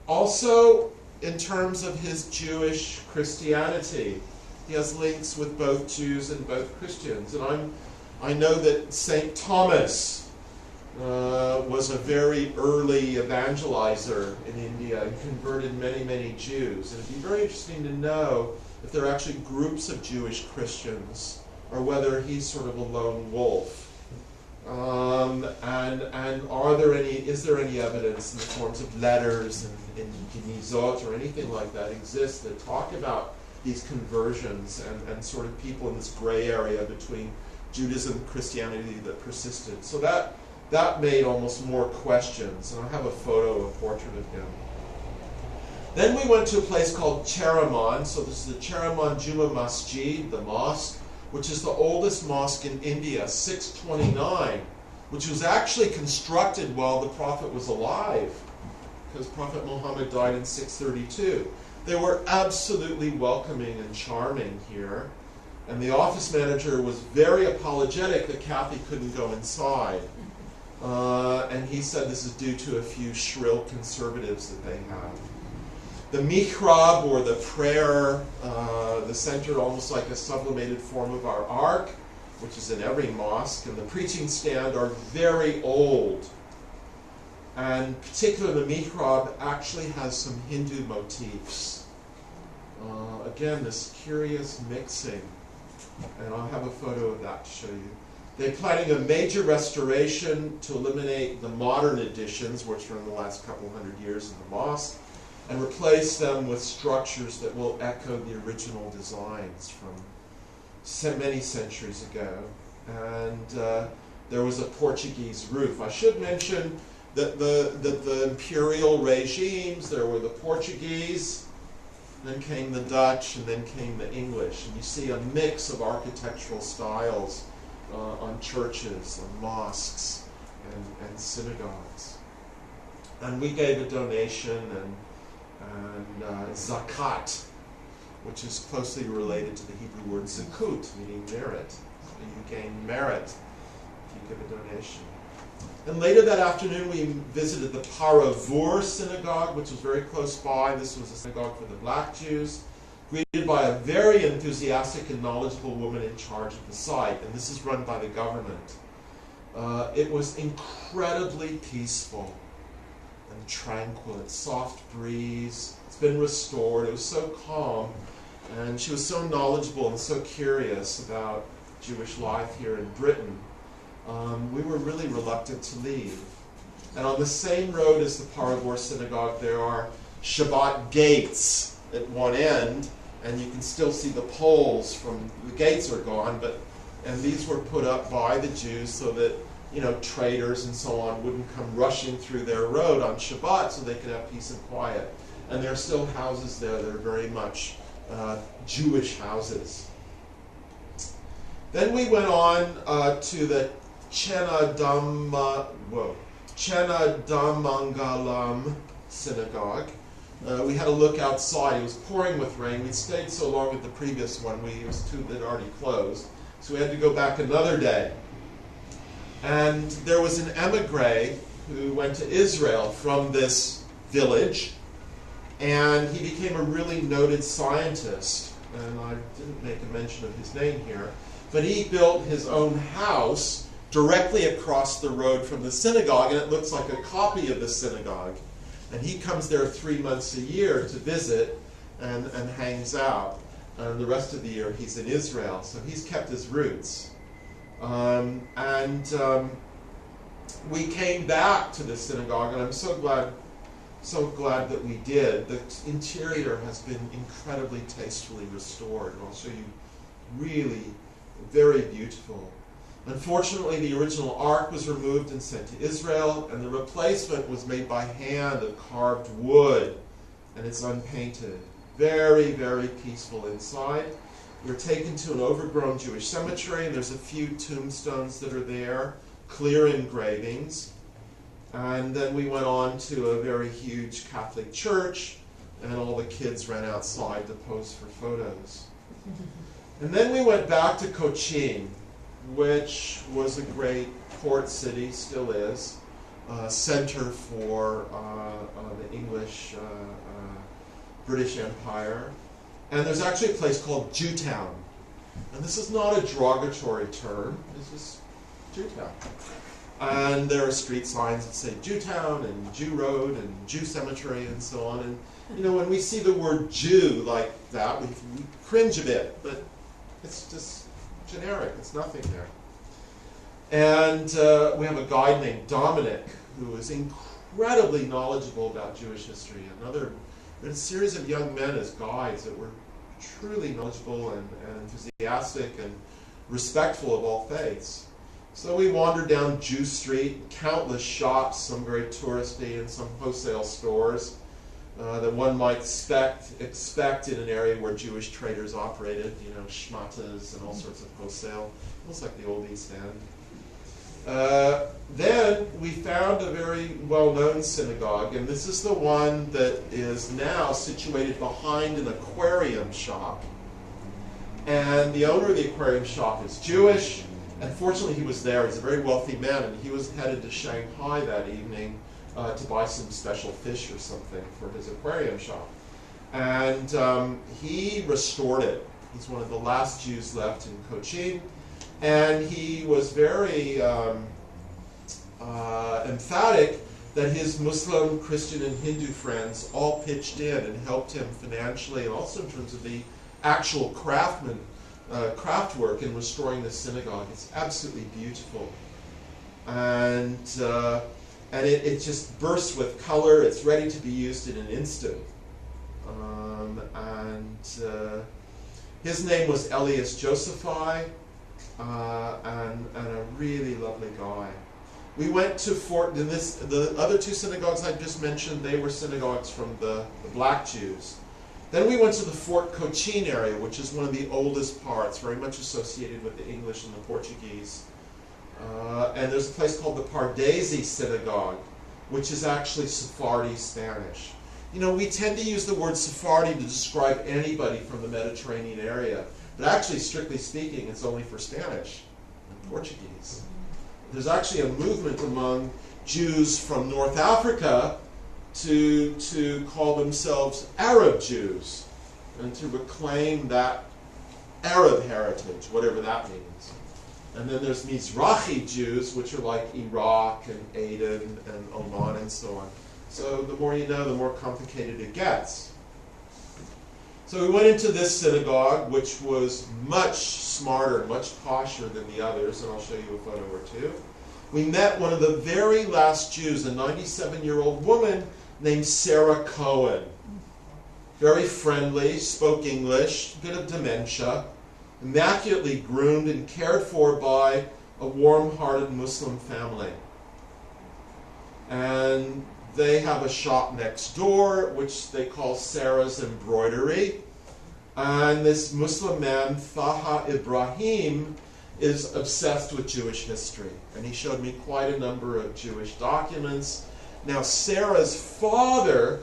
Also, in terms of his Jewish Christianity, he has links with both Jews and both Christians. And I know that St. Thomas was a very early evangelizer in India and converted many, many Jews. And it'd be very interesting to know if there are actually groups of Jewish Christians or whether he's sort of a lone wolf. And is there any evidence in the forms of letters and Genizot or anything like that exists that talk about these conversions and sort of people in this gray area between Judaism and Christianity that persisted? So that made almost more questions, and I have a portrait of him. Then we went to a place called Cheraman. So this is the Cheraman Juma Masjid, the mosque, which is the oldest mosque in India, 629, which was actually constructed while the Prophet was alive, because Prophet Muhammad died in 632. They were absolutely welcoming and charming here, and the office manager was very apologetic that Kathy couldn't go inside. And he said this is due to a few shrill conservatives that they have. The mihrab, or the prayer, the center, almost like a sublimated form of our ark, which is in every mosque, and the preaching stand are very old. And particularly the mihrab actually has some Hindu motifs. Again, this curious mixing. And I'll have a photo of that to show you. They're planning a major restoration to eliminate the modern additions, which are in the last couple hundred years in the mosque, and replace them with structures that will echo the original designs from many centuries ago. And there was a Portuguese roof. I should mention that the imperial regimes, there were the Portuguese, then came the Dutch, and then came the English. And you see a mix of architectural styles on churches, on mosques, and synagogues. And we gave a donation and zakat, which is closely related to the Hebrew word zakut, meaning merit. So you gain merit if you give a donation. And later that afternoon we visited the Paravur synagogue, which was very close by. This was a synagogue for the black Jews, greeted by a very enthusiastic and knowledgeable woman in charge of the site, and this is run by the government. It was incredibly peaceful. and tranquil. It's soft breeze. It's been restored. It was so calm. And she was so knowledgeable and so curious about Jewish life here in Britain. We were really reluctant to leave. And on the same road as the Paragor Synagogue, there are Shabbat gates at one end, and you can still see the poles from the gates are gone, and these were put up by the Jews so that traders and so on wouldn't come rushing through their road on Shabbat, so they could have peace and quiet. And there are still houses there that are very much Jewish houses. Then we went on to the Chenadamangalam synagogue. We had a look outside. It was pouring with rain. We'd stayed so long at the previous one, it was too that already closed. So we had to go back another day. And there was an emigre who went to Israel from this village, and he became a really noted scientist. And I didn't make a mention of his name here, but he built his own house directly across the road from the synagogue, and it looks like a copy of the synagogue. And he comes there 3 months a year to visit and hangs out. And the rest of the year he's in Israel, so he's kept his roots. We came back to the synagogue, and I'm so glad that we did. The interior has been incredibly tastefully restored, and I'll show you really very beautiful. Unfortunately, the original ark was removed and sent to Israel, and the replacement was made by hand of carved wood, and it's unpainted. Very, very peaceful inside. We were taken to an overgrown Jewish cemetery, and there's a few tombstones that are there, clear engravings. And then we went on to a very huge Catholic church, and all the kids ran outside to pose for photos. And then we went back to Cochin, which was a great port city, still is, center for the English British Empire. And there's actually a place called Jewtown. And this is not a derogatory term, it's just Jewtown. And there are street signs that say Jewtown and Jew Road and Jew Cemetery and so on. And when we see the word Jew like that, we cringe a bit, but it's just generic, it's nothing there. And we have a guide named Dominic, who is incredibly knowledgeable about Jewish history. A series of young men as guides that were truly knowledgeable and enthusiastic and respectful of all faiths. So we wandered down Jew Street, countless shops, some very touristy and some wholesale stores that one might expect in an area where Jewish traders operated, shmatas and all sorts of wholesale, almost like the old East End. Then we found a very well-known synagogue, and this is the one that is now situated behind an aquarium shop. And the owner of the aquarium shop is Jewish, and fortunately he was there. He's a very wealthy man, and he was headed to Shanghai that evening to buy some special fish or something for his aquarium shop. And he restored it. He's one of the last Jews left in Cochin. And he was very emphatic that his Muslim, Christian, and Hindu friends all pitched in and helped him financially, and also in terms of the actual craftwork in restoring the synagogue. It's absolutely beautiful. And it just bursts with color. It's ready to be used in an instant. His name was Elias Josephi. And a really lovely guy. We went to the other two synagogues I just mentioned, they were synagogues from the black Jews. Then we went to the Fort Cochin area, which is one of the oldest parts, very much associated with the English and the Portuguese. And there's a place called the Pardesi Synagogue, which is actually Sephardi Spanish. We tend to use the word Sephardi to describe anybody from the Mediterranean area. But actually, strictly speaking, it's only for Spanish and Portuguese. There's actually a movement among Jews from North Africa to call themselves Arab Jews and to reclaim that Arab heritage, whatever that means. And then there's Mizrahi Jews, which are like Iraq and Aden and Oman and so on. So the more you know, the more complicated it gets. So we went into this synagogue, which was much smarter, much posher than the others, and I'll show you a photo or two. We met one of the very last Jews, a 97-year-old woman named Sarah Cohen. Very friendly, spoke English, a bit of dementia, immaculately groomed and cared for by a warm-hearted Muslim family. And they have a shop next door, which they call Sarah's Embroidery. And this Muslim man, Taha Ibrahim, is obsessed with Jewish history. And he showed me quite a number of Jewish documents. Now, Sarah's father's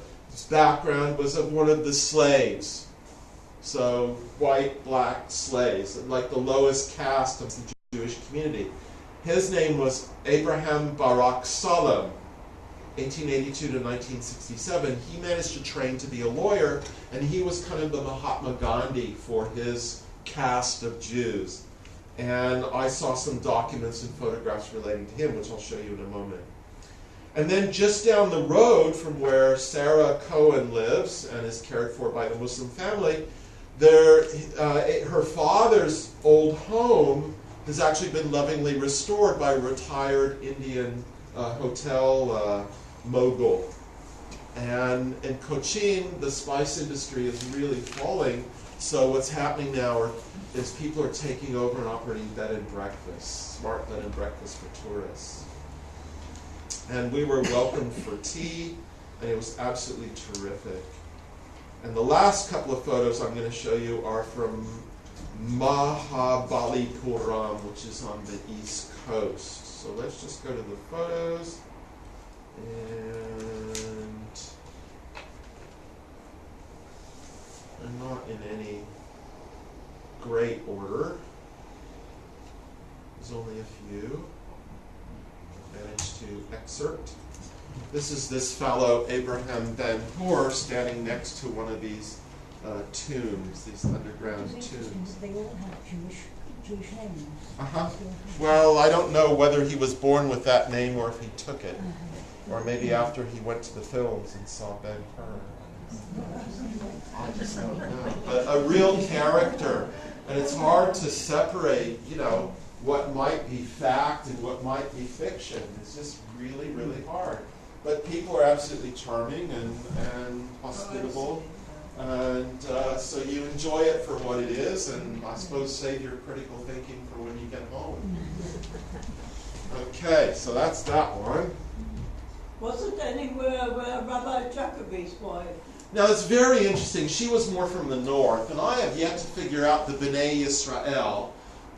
background was of one of the slaves. So, white, black slaves, like the lowest caste of the Jewish community. His name was Abraham Barak Salem. 1882 to 1967, he managed to train to be a lawyer, and he was kind of the Mahatma Gandhi for his caste of Jews. And I saw some documents and photographs relating to him, which I'll show you in a moment. And then just down the road from where Sarah Cohen lives and is cared for by the Muslim family, her father's old home has actually been lovingly restored by a retired Indian hotel mogul. And in Cochin, the spice industry is really falling. So what's happening now is people are taking over and operating bed and breakfast, smart bed and breakfast for tourists. And we were welcomed for tea, and it was absolutely terrific. And the last couple of photos I'm going to show you are from Mahabalipuram, which is on the East Coast. So let's just go to the photos. And I'm not in any great order. There's only a few. I managed to excerpt. This is this fellow, Abraham Ben-Hur, standing next to one of these tombs, these underground tombs. They all have Jewish names. Uh-huh. Well, I don't know whether he was born with that name or if he took it. Or maybe after he went to the films and saw Ben-Hur. I just don't know. But a real character. And it's hard to separate, what might be fact and what might be fiction. It's just really, really hard. But people are absolutely charming and hospitable. And so you enjoy it for what it is, and I suppose save your critical thinking for when you get home. Okay, so that's that one. Wasn't anywhere where Rabbi Jacobi's wife? Now it's very interesting. She was more from the north, and I have yet to figure out the B'nai Yisrael.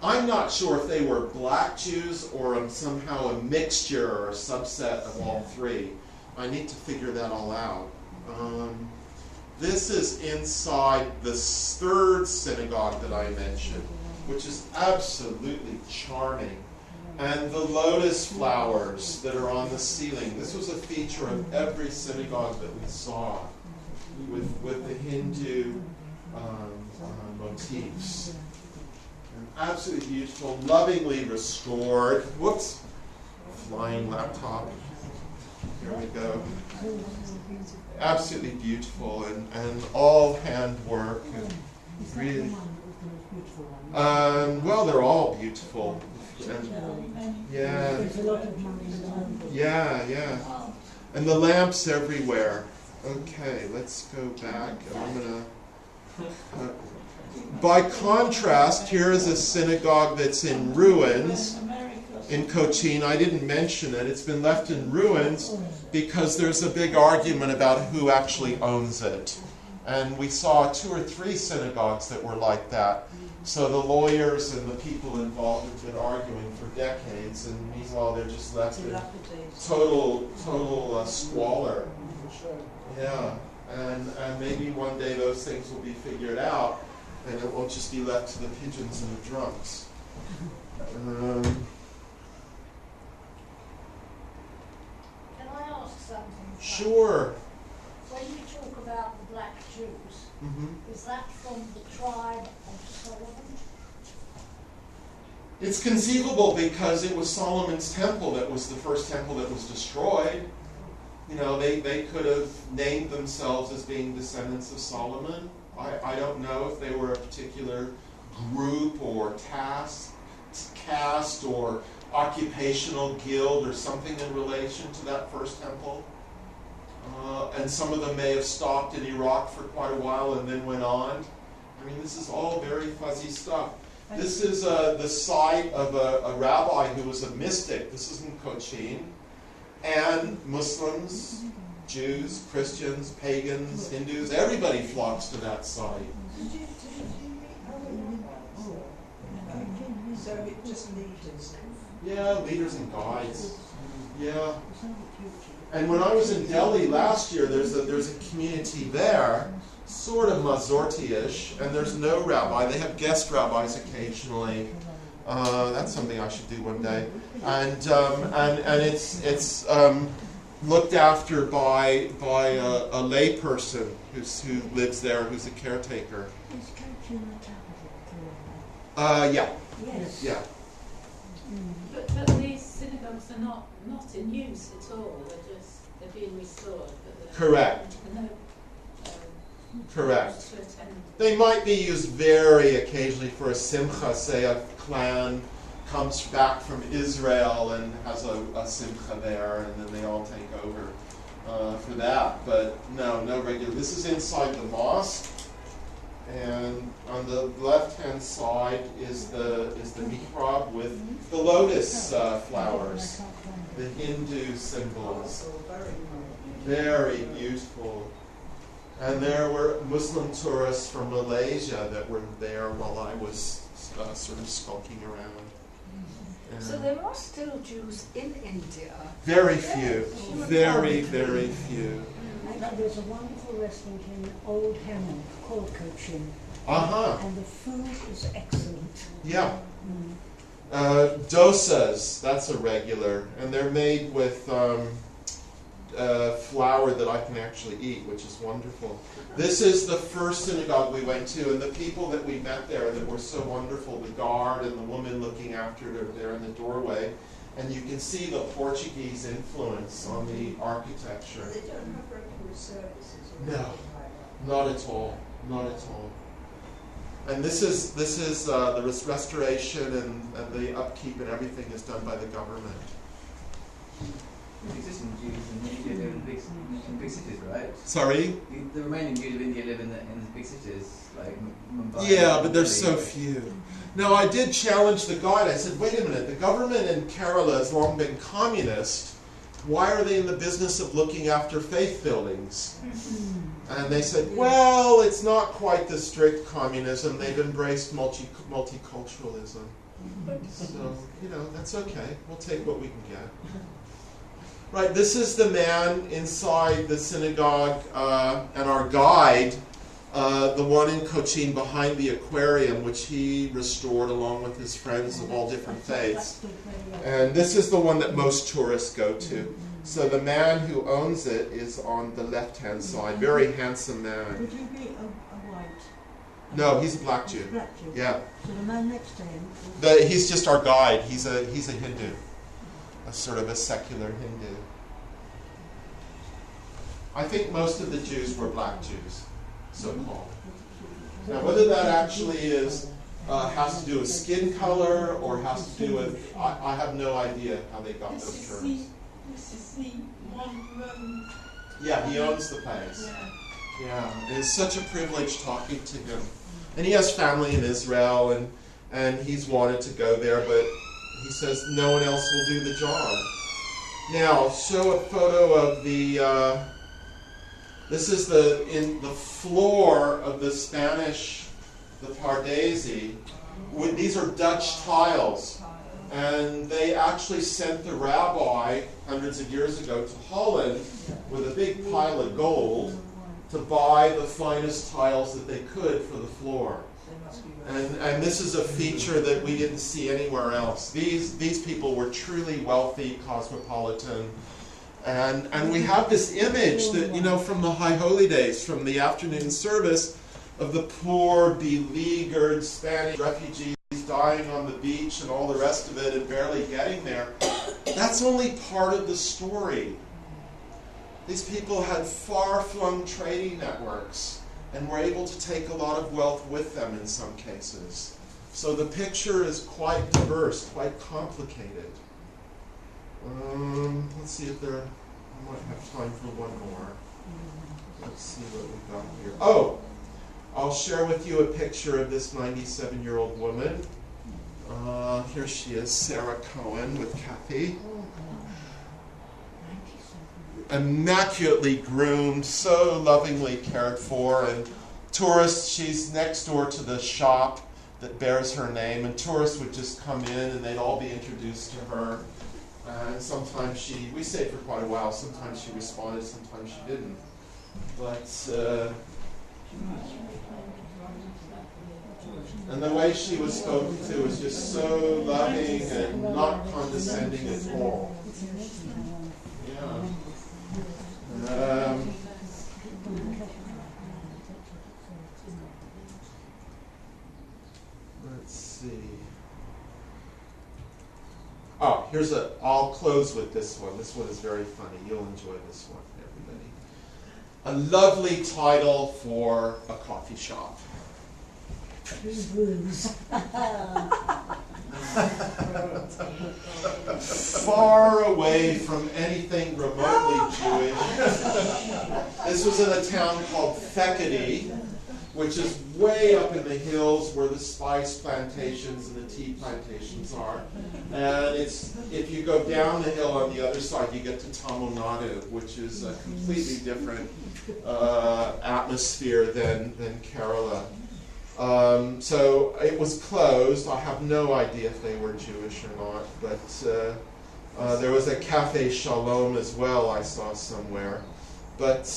I'm not sure if they were black Jews or somehow a mixture or a subset of all three. I need to figure that all out. This is inside the third synagogue that I mentioned, which is absolutely charming. And the lotus flowers that are on the ceiling. This was a feature of every synagogue that we saw with the Hindu motifs. And absolutely beautiful, lovingly restored. Whoops, flying laptop. Here we go. Absolutely beautiful and all handwork. And really, well, they're all beautiful. And, yeah. Yeah. And the lamps everywhere. Okay, let's go back. And I'm going to... by contrast, here is a synagogue that's in ruins in Cochin. I didn't mention it. It's been left in ruins because there's a big argument about who actually owns it. And we saw 2 or 3 synagogues that were like that. So the lawyers and the people involved have been arguing for decades, and meanwhile they're just left in total squalor. Yeah, and maybe one day those things will be figured out, and it won't just be left to the pigeons and the drunks. Can I ask something? Sure. When you talk about the black Jews, is that from the tribe of Solomon? It's conceivable because it was Solomon's temple that was the first temple that was destroyed. They could have named themselves as being descendants of Solomon. I don't know if they were a particular group or caste or occupational guild or something in relation to that first temple. And some of them may have stopped in Iraq for quite a while and then went on. I mean, this is all very fuzzy stuff. This is the site of a rabbi who was a mystic. This is in Cochin. And Muslims, Jews, Christians, pagans, Hindus, everybody flocks to that site. So it just leaders. Yeah, leaders and guides. Yeah. And when I was in Delhi last year, there's a community there, sort of Mazorti-ish, and there's no rabbi. They have guest rabbis occasionally. That's something I should do one day. And it's looked after by a lay person who lives there, who's a caretaker. Is Cochin the capital? Yeah. Yes. Yeah. But these synagogues are not in use at all. They're being restored. Correct. No, Correct. to attend. They might be used very occasionally for a simcha, say a clan comes back from Israel and has a simcha there, and then they all take over for that. But no regular. This is inside the mosque, and on the left-hand side is the mihrab with the lotus flowers, the Hindu symbols. Very beautiful. And there were Muslim tourists from Malaysia that were there while I was sort of skulking around. And So there are still Jews in India. very few. Very, very few. Actually, there's a wonderful restaurant in Old Hemel called Cochin. Uh-huh. And the food is excellent. Yeah. Dosas, that's a regular. And they're made with flour that I can actually eat, which is wonderful. This is the first synagogue we went to, and the people that we met there that were so wonderful, the guard and the woman looking after her there in the doorway, and you can see the Portuguese influence on the architecture. They don't have regular services. No, not at all, not at all. And this is the restoration and the upkeep and everything is done by the government. The existing Jews in India live in big cities, right? Sorry? The remaining Jews of India live in the big cities, like Mumbai. Yeah, but there's so few. No, I did challenge the guide. I said, wait a minute, the government in Kerala has long been communist. Why are they in the business of looking after faith buildings? And they said, well, it's not quite the strict communism. They've embraced multiculturalism. So, that's okay. We'll take what we can get. Right, this is the man inside the synagogue and our guide, the one in Cochin behind the aquarium, which he restored along with his friends of all different faiths. And this is the one that most tourists go to. So the man who owns it is on the left-hand side. Very handsome man. Would he be a white? No, he's a black Jew. Black Jew. Yeah. So the man next to him. He's just our guide. He's a Hindu. A sort of a secular Hindu. I think most of the Jews were black Jews, so-called. Now, whether that actually is has to do with skin color or has to do with, I have no idea how they got those terms. This is the one. Yeah, he owns the place. Yeah. It's such a privilege talking to him. And he has family in Israel, and he's wanted to go there, but he says no one else will do the job. Now, I'll show a photo of the, this is in the floor of the Spanish, the Pardesi. These are Dutch tiles. And they actually sent the rabbi hundreds of years ago to Holland with a big pile of gold to buy the finest tiles that they could for the floor. And this is a feature that we didn't see anywhere else. These people were truly wealthy, cosmopolitan. And we have this image that, from the High Holy Days, from the afternoon service, of the poor, beleaguered Spanish refugees dying on the beach and all the rest of it and barely getting there. That's only part of the story. These people had far-flung trading networks and were able to take a lot of wealth with them in some cases. So the picture is quite diverse, quite complicated. Let's see if I might have time for one more. Let's see what we've got here. Oh, I'll share with you a picture of this 97-year-old woman. Here she is, Sarah Cohen with Kathy. Immaculately groomed, so lovingly cared for, and tourists, she's next door to the shop that bears her name, and tourists would just come in and they'd all be introduced to her. And sometimes we stayed for quite a while, sometimes she responded, sometimes she didn't. But, and the way she was spoken to was just so loving and not condescending at all. Yeah. Let's see. Oh, I'll close with this one. This one is very funny. You'll enjoy this one, everybody. A lovely title for a coffee shop. Far away from anything remotely Jewish. This was in a town called Thekedy, which is way up in the hills where the spice plantations and the tea plantations are. And if you go down the hill on the other side, you get to Tamunadu, which is a completely different atmosphere than Kerala. So it was closed. I have no idea if they were Jewish or not, but there was a Cafe Shalom as well I saw somewhere. But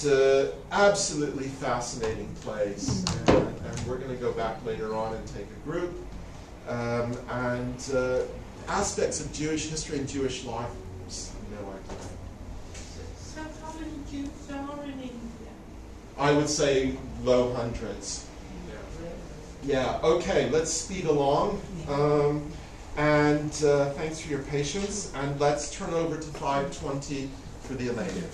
absolutely fascinating place, and we're going to go back later on and take a group. And aspects of Jewish history and Jewish life, no idea. So how many Jews are in India? I would say low hundreds. Yeah, okay, let's speed along. And thanks for your patience. And let's turn over to 520 for the Elated.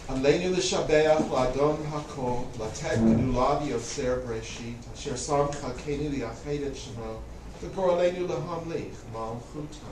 עלינו לשבח לאדון הכל, לתת גדולה ויוצר בראשית, אשר שם חלקנו לייחד את שמו, וגורלנו להמליך מלכותו.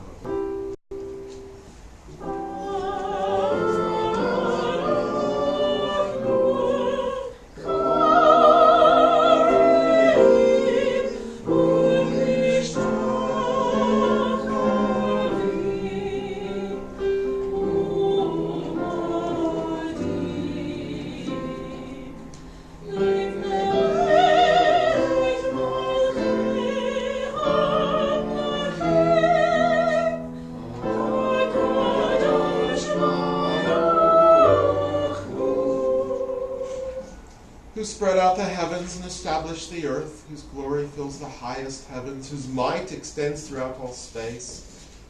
Who spread out the heavens and established the earth, whose glory fills the highest heavens, whose might extends throughout all space,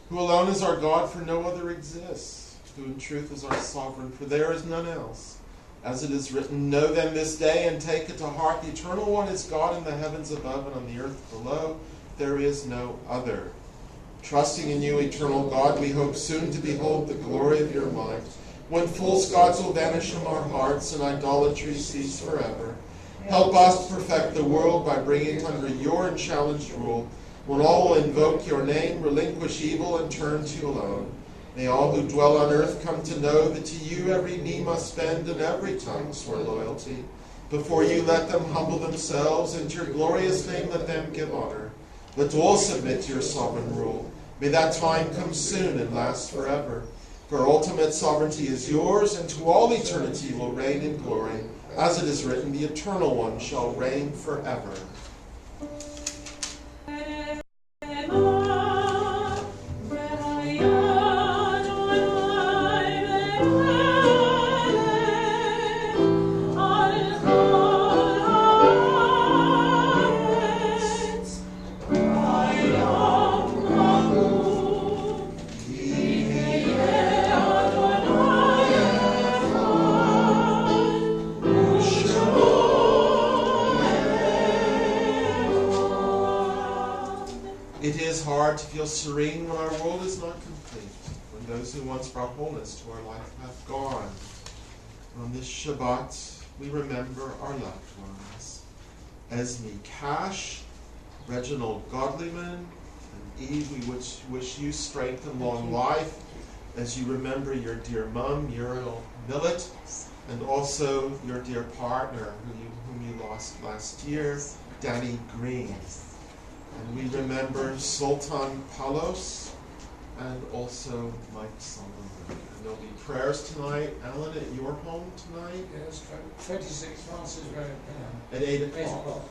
who alone is our God, for no other exists, who in truth is our sovereign, for there is none else. As it is written, know then this day and take it to heart, the eternal one is God in the heavens above and on the earth below, there is no other. Trusting in you, eternal God, we hope soon to behold the glory of your might, when false gods will vanish from our hearts and idolatry cease forever. Help us to perfect the world by bringing it under your unchallenged rule, when all will invoke your name, relinquish evil, and turn to you alone. May all who dwell on earth come to know that to you every knee must bend and every tongue swear loyalty. Before you let them humble themselves, and to your glorious name let them give honor. Let all submit to your sovereign rule. May that time come soon and last forever. For ultimate sovereignty is yours, and to all eternity will reign in glory. As it is written, the Eternal One shall reign forever. heart to feel serene when our world is not complete, when those who once brought wholeness to our life have gone. On this Shabbat, we remember our loved ones. Esme Cash, Reginald Godlyman, and Eve, we wish you strength and long life as you remember your dear mum, Muriel Millet, and also your dear partner whom you lost last year, Danny Green. And we remember Sultan Palos and also Mike Sullivan. And there'll be prayers tonight. Alan, at your home tonight? Yes, 26 Francis Road. At 8 o'clock.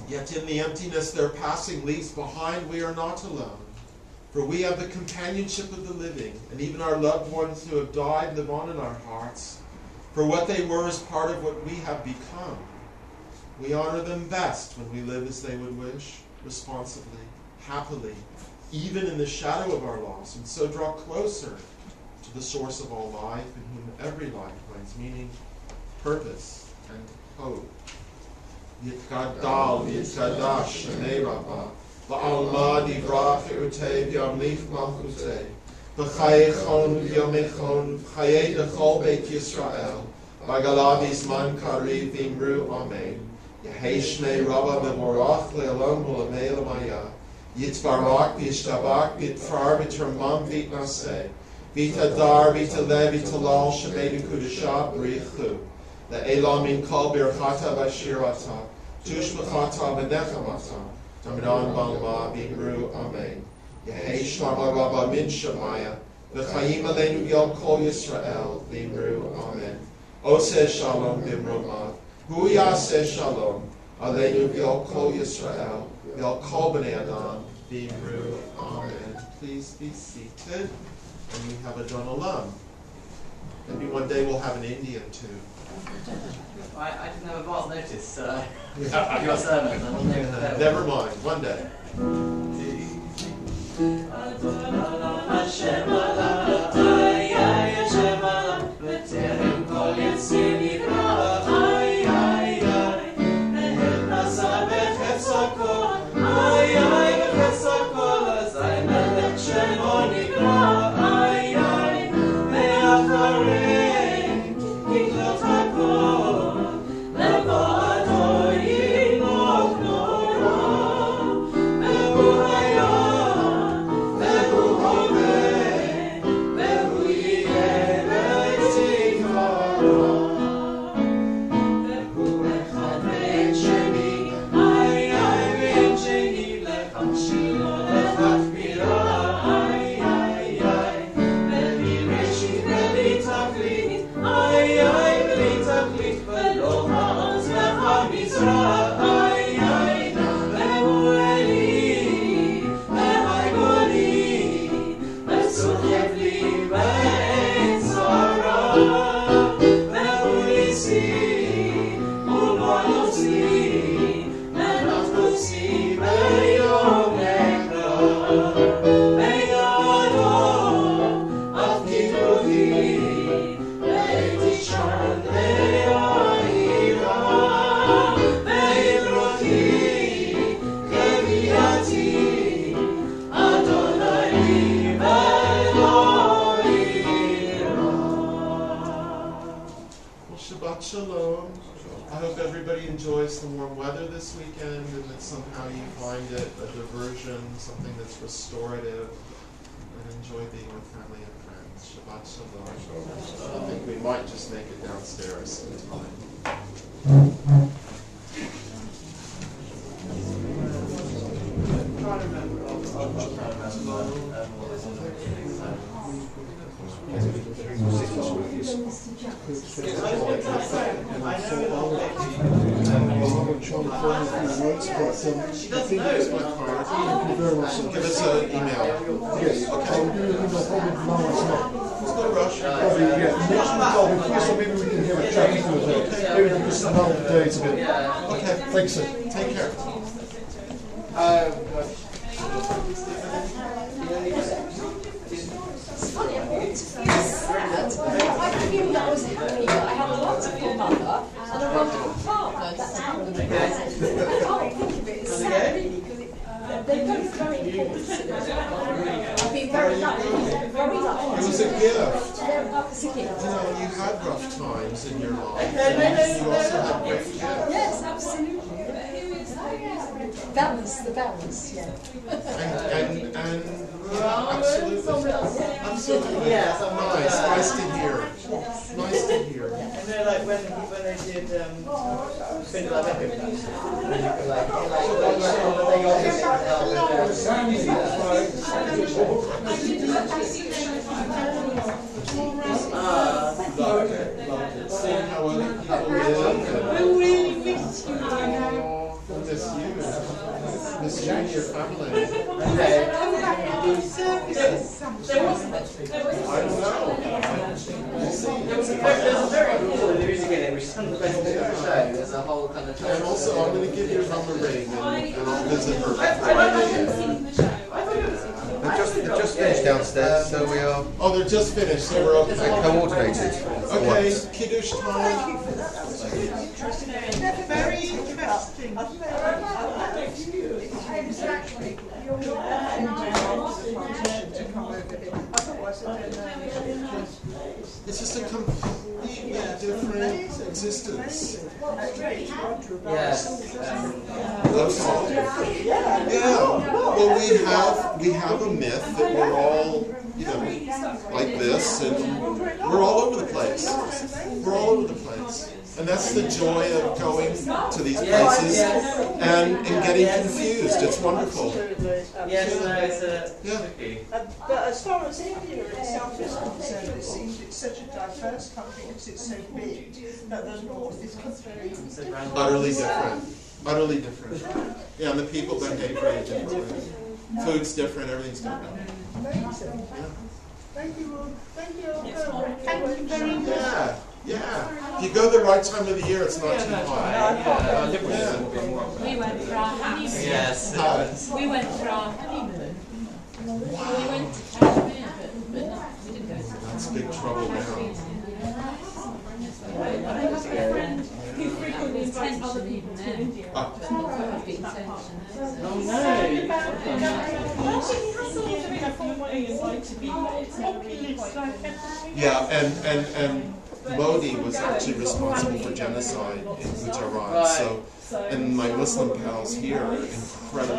Yet in the emptiness their passing leaves behind, we are not alone. For we have the companionship of the living, and even our loved ones who have died live on in our hearts. For what they were is part of what we have become. We honor them best when we live as they would wish, responsibly, happily, even in the shadow of our loss, and so draw closer to the source of all life, in whom every life finds meaning, purpose, and hope. Yitgadal, Yitkadash, Shanei Rabbah, Ba'alma Divrach Utei, Yamlich Malchutei, B'chayechon, Yomechon, B'chayei Dechol Beit Yisrael, B'galavis Man Kariv Vimru Amen. Yehei Shnei Rabbah B'morach Le'olam U'lamei L'maya, Yitvarach B'yishtabach B'yitfar B'termam V'yitnaseh, V'yitadar V'yitaleh V'yitalal Shemei B'kudashah B'richu, Le'elam Min Kol Birchata V'shirata, Tushmachata V'nechamata, Tamidan Balma V'imru Amen. Yehei Shlama Rabbah Min Shemaya, V'chayim Aleinu Yom Kol Yisrael V'imru Amen. Oseh Shalom B'mromav, Hu Yaseh Shalom, Aleinu Yom Kol Yisrael, Yom Kol B'nei Adam V'imru Amen. Please be seated, and we have a Don Olam. Maybe one day we'll have an Indian too. I didn't have advance notice of your sermon. Never mind, one day. Shalom. I hope everybody enjoys the warm weather this weekend and that somehow you find it a diversion, something that's restorative, and enjoy being with family and friends. Shabbat Shalom. I think we might just make it downstairs in time. She doesn't know. Give us an email. Yes. Okay. There's no rush. Probably, yeah. Next week, so maybe we can have a chat into it. Maybe we can just another day a bit. Okay. Thanks, sir. Take care. Funny, I wanted to feel sad. I knew that was happy, but I had a wonderful mother and a wonderful father. That's how it is. I can't think of it as sad. was a gift. It's a gift. You know, you had rough times in your life. No. You also had great gifts. Yes, absolutely. Balance, the balance, yeah. And absolutely. Yeah. Nice to hear. Nice to hear. And then like when they did Spin Love Epic, they Seeing how other people live. We really miss you. Miss you. Miss you and your family. I don't know. There's a very cool music in it, which is kind of the best thing I've shown. There's a whole kind of. And also, I'm going to give your mum a ring and I'll visit her. They've just finished downstairs, so we are. Oh, they're just finished, so we're okay. Coordinated. Okay, Kiddush time. Very interesting. Exactly. You're It's just a completely different existence. Yes. That's all. Yeah. Well, we have a myth that we're all, like this, and we're all over the place. We're all over the place. And that's the joy of going to these places and getting confused. It's wonderful. Yes, no, it's tricky. But as far as India itself is concerned, it seems it's such a diverse country because it's so big that the north is completely Utterly different. Utterly different. Yeah, and the people behave very differently. Food's different, everything's different. amazing. Thank you. Thank you. Thank you very much. Yeah. If you go the right time of the year, it's not too hot. We went for our honeymoon. Yes. We went for our honeymoon. We went to Kashmir, but not, we didn't go to That's big trouble now. He frequently invites other people to India. Ah. Big tension. Oh no. Yeah, and Modi was actually responsible for genocide in Gujarat. So, and my Muslim pals here are incredibly